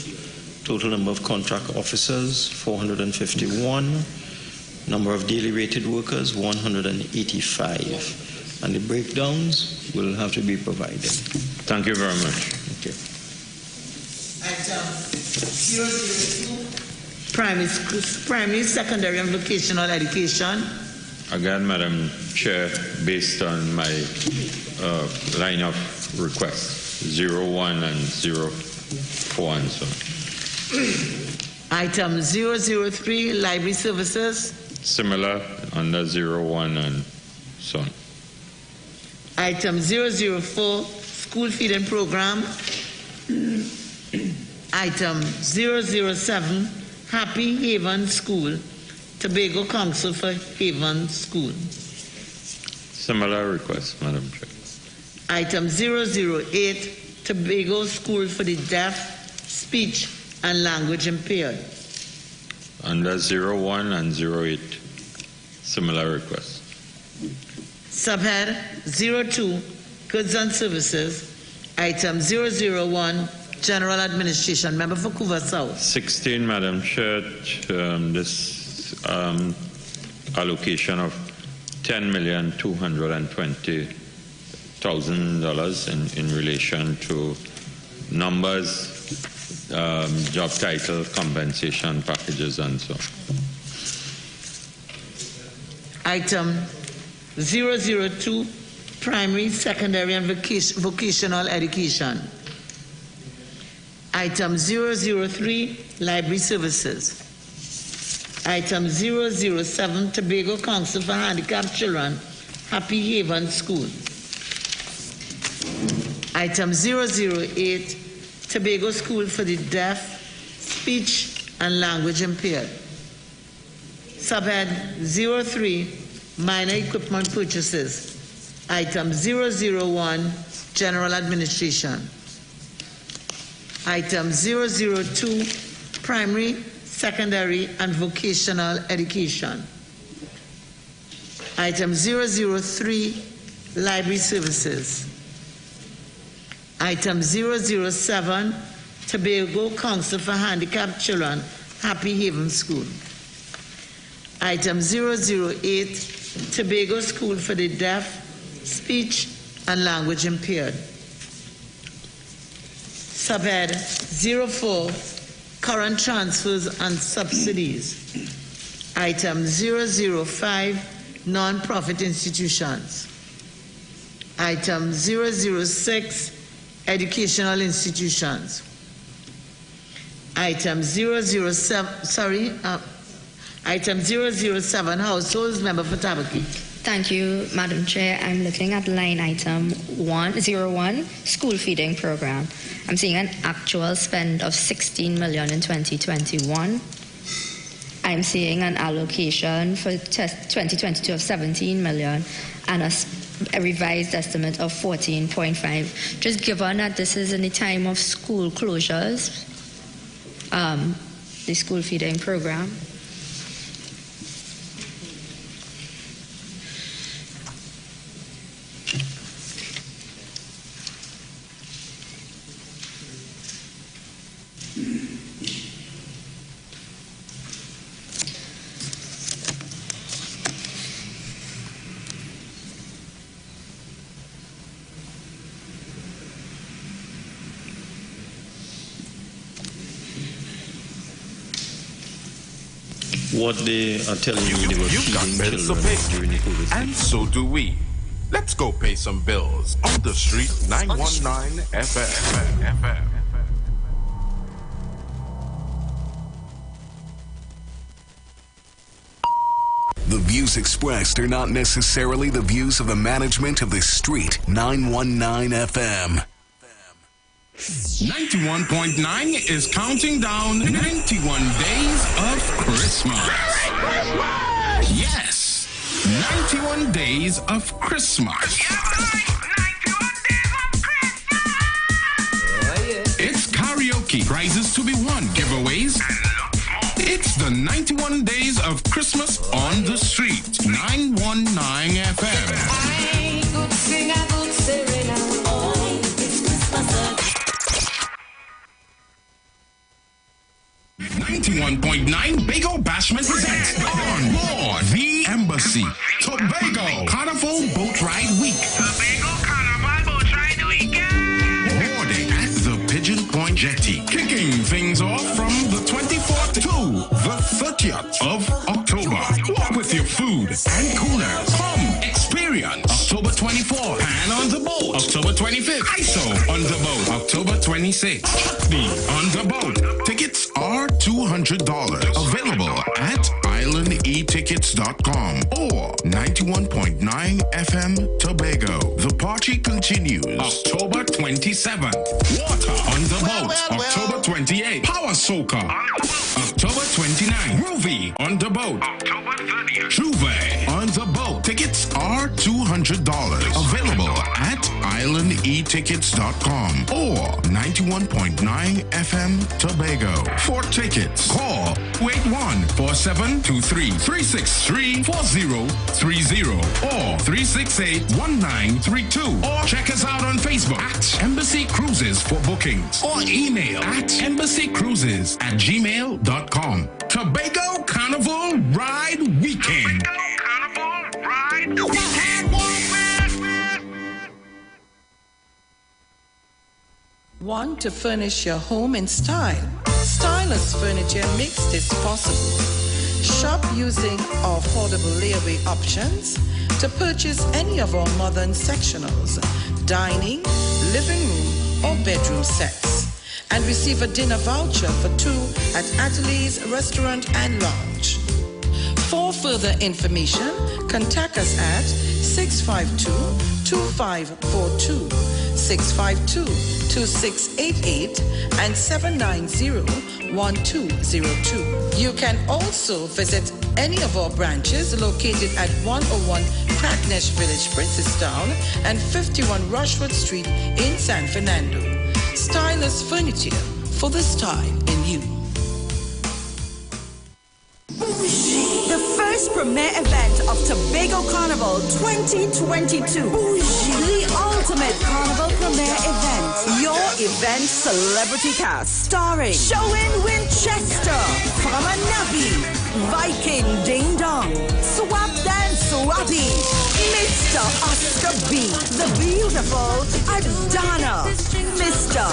Total number of contract officers, 451. Number of daily rated workers, 185. And the breakdowns will have to be provided.
Thank you very much.
Okay.
Item 002, primary, secondary, and vocational education.
Again, Madam Chair, based on my line of requests, 01 and 04 and so on.
Item 003, library services.
Similar under 01 and so on.
Item 004, school feeding program. Item 007, Happy Haven School, Tobago Council for Haven School.
Similar request, Madam Chair.
Item 008, Tobago School for the Deaf, Speech and Language Impaired.
Under 01 and 08, similar request.
Subhead 02, Goods and Services. Item 001, General Administration. Member for Couva South.
16, Madam Chair. This allocation of $10,220,000 in relation to numbers, job title, compensation packages, and so on.
Item 002, Primary, Secondary, and Vocational Education. Item 003, Library Services. Item 007, Tobago Council for Handicapped Children, Happy Haven School. Item 008, Tobago School for the Deaf, Speech and Language Impaired. Subhead 03, Minor Equipment Purchases. Item 001, General Administration. Item 002, Primary, Secondary and Vocational Education. Item 003, Library Services. Item 007, Tobago Council for Handicapped Children, Happy Haven School. Item 008, Tobago School for the Deaf, Speech and Language Impaired. Subhead 04, Current Transfers and Subsidies. Item 005, Non-Profit Institutions. Item 006, Educational Institutions. Item 007, Item 007, Households. Member for Tabaki.
Thank you, Madam Chair. I'm looking at line item 101, School Feeding Program. I'm seeing an actual spend of $16 million in 2021. I'm seeing an allocation for 2022 of $17 million and a revised estimate of 14.5. Just given that this is in the time of school closures, the school feeding program.
What they are telling you, they were
You've got
feeding
bills to
children
pay,
during the COVID.
and so do we. Let's go pay some bills on the street. 919 FM.
The views expressed are not necessarily the views of the management of the street. 919 FM.
91.9 is counting down 91 days of Christmas. Yes, 91 days of Christmas. It's karaoke, prizes to be won, giveaways. It's the 91 days of Christmas on the street. 919 FM.
I could sing a good serenade. Oh, it's Christmas.
91.9 Bago Bashment presents On Board the Embassy Tobago Carnival Boat Ride Week. Tobago Carnival Boat Ride Weekend. Boarding at the Pigeon Point Jetty. Kicking things off from the 24th to the 30th of October. Walk with your food and coolers. Come experience October 24th. Pan on the boat, October 25th. ISO on the boat, October 26th. Chutney on the boat. Tickets are $200. Available at islandetickets.com or 91.9 FM Tobago. The party continues October 27th. Water on the boat, October 28th. Power Soca, October 29th. Groovy on the boat, October 30th. Juve on the boat. Tickets are $200. Available at islandetickets.com or 91.9 FM Tobago. For tickets, call 814723-363-4030 or 368-1932 or check us out on Facebook at Embassy Cruises for bookings or email at embassycruises@gmail.com. Tobago Carnival Ride Weekend.
Want to furnish your home in style? Stylus Furniture makes this possible. Shop using our affordable layaway options to purchase any of our modern sectionals, dining, living room, or bedroom sets, and receive a dinner voucher for two at Atelier's Restaurant and Lounge. For further information, contact us at 652-2542, 652-2688, and 790-1202. You can also visit any of our branches located at 101 Crackness Village, Princestown, and 51 Rushwood Street in San Fernando. Stylus Furniture, for the style in you.
The first premier event of Tobago Carnival 2022. The ultimate carnival premier event. Your event celebrity cast starring Showin Winchester, Farmer Nabi, Viking Ding Dong, Swap Dan Swabi, Mr. Oscar B, the beautiful Adana, Mr.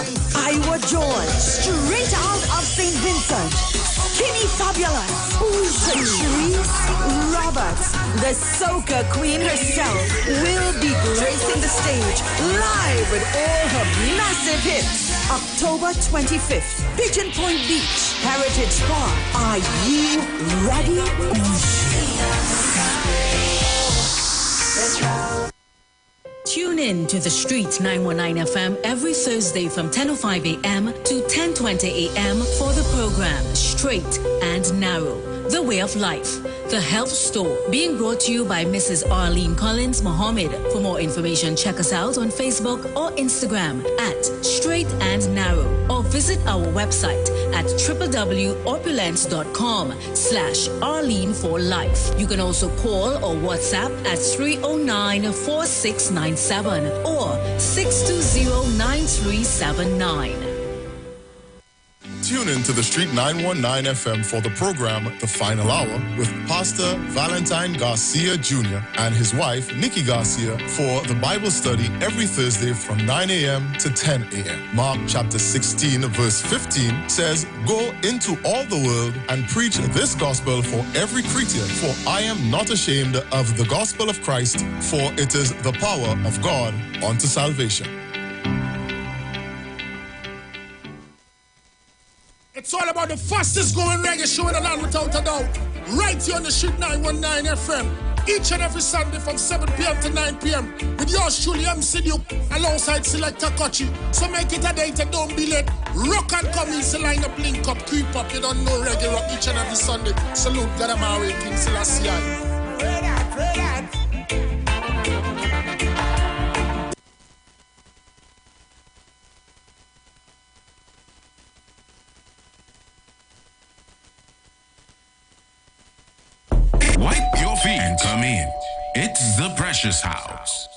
Iwer George, straight out of St. Vincent, Kitty Fabulous, Patrice Roberts, the soca queen herself, will be gracing the stage live with all her massive hits. October 25th, Pigeon Point Beach, Heritage Park. Are you ready?
Tune in to the Street 919 FM every Thursday from 10:05 a.m. to 10:20 a.m. for the program Straight and Narrow, The Way of Life, The Health Store, being brought to you by Mrs. Arlene Collins Mohammed. For more information, check us out on Facebook or Instagram at Straight and Narrow, or visit our website at www.opulence.com/Arlene for Life. You can also call or WhatsApp at 309-4697 or 620-9379.
Tune in to the Street 919 FM for the program The Final Hour with Pastor Valentine Garcia Jr. and his wife, Nikki Garcia, for the Bible study every Thursday from 9 a.m. to 10 a.m. Mark chapter 16, verse 15 says, "Go into all the world and preach this gospel for every creature, for I am not ashamed of the gospel of Christ, for it is the power of God unto salvation."
It's all about the fastest growing reggae show in the land without a doubt. Right here on the Street 919 FM. Each and every Sunday from 7 p.m. to 9 p.m. with yours truly, MC Duke, alongside Selector Kochi. So make it a date and don't be late. Rock and come easy, line up, link up, creep up. You don't know reggae rock each and every Sunday. Salute Gadamawe, King Selassie.
Wipe your feet and come in. It's the Precious House.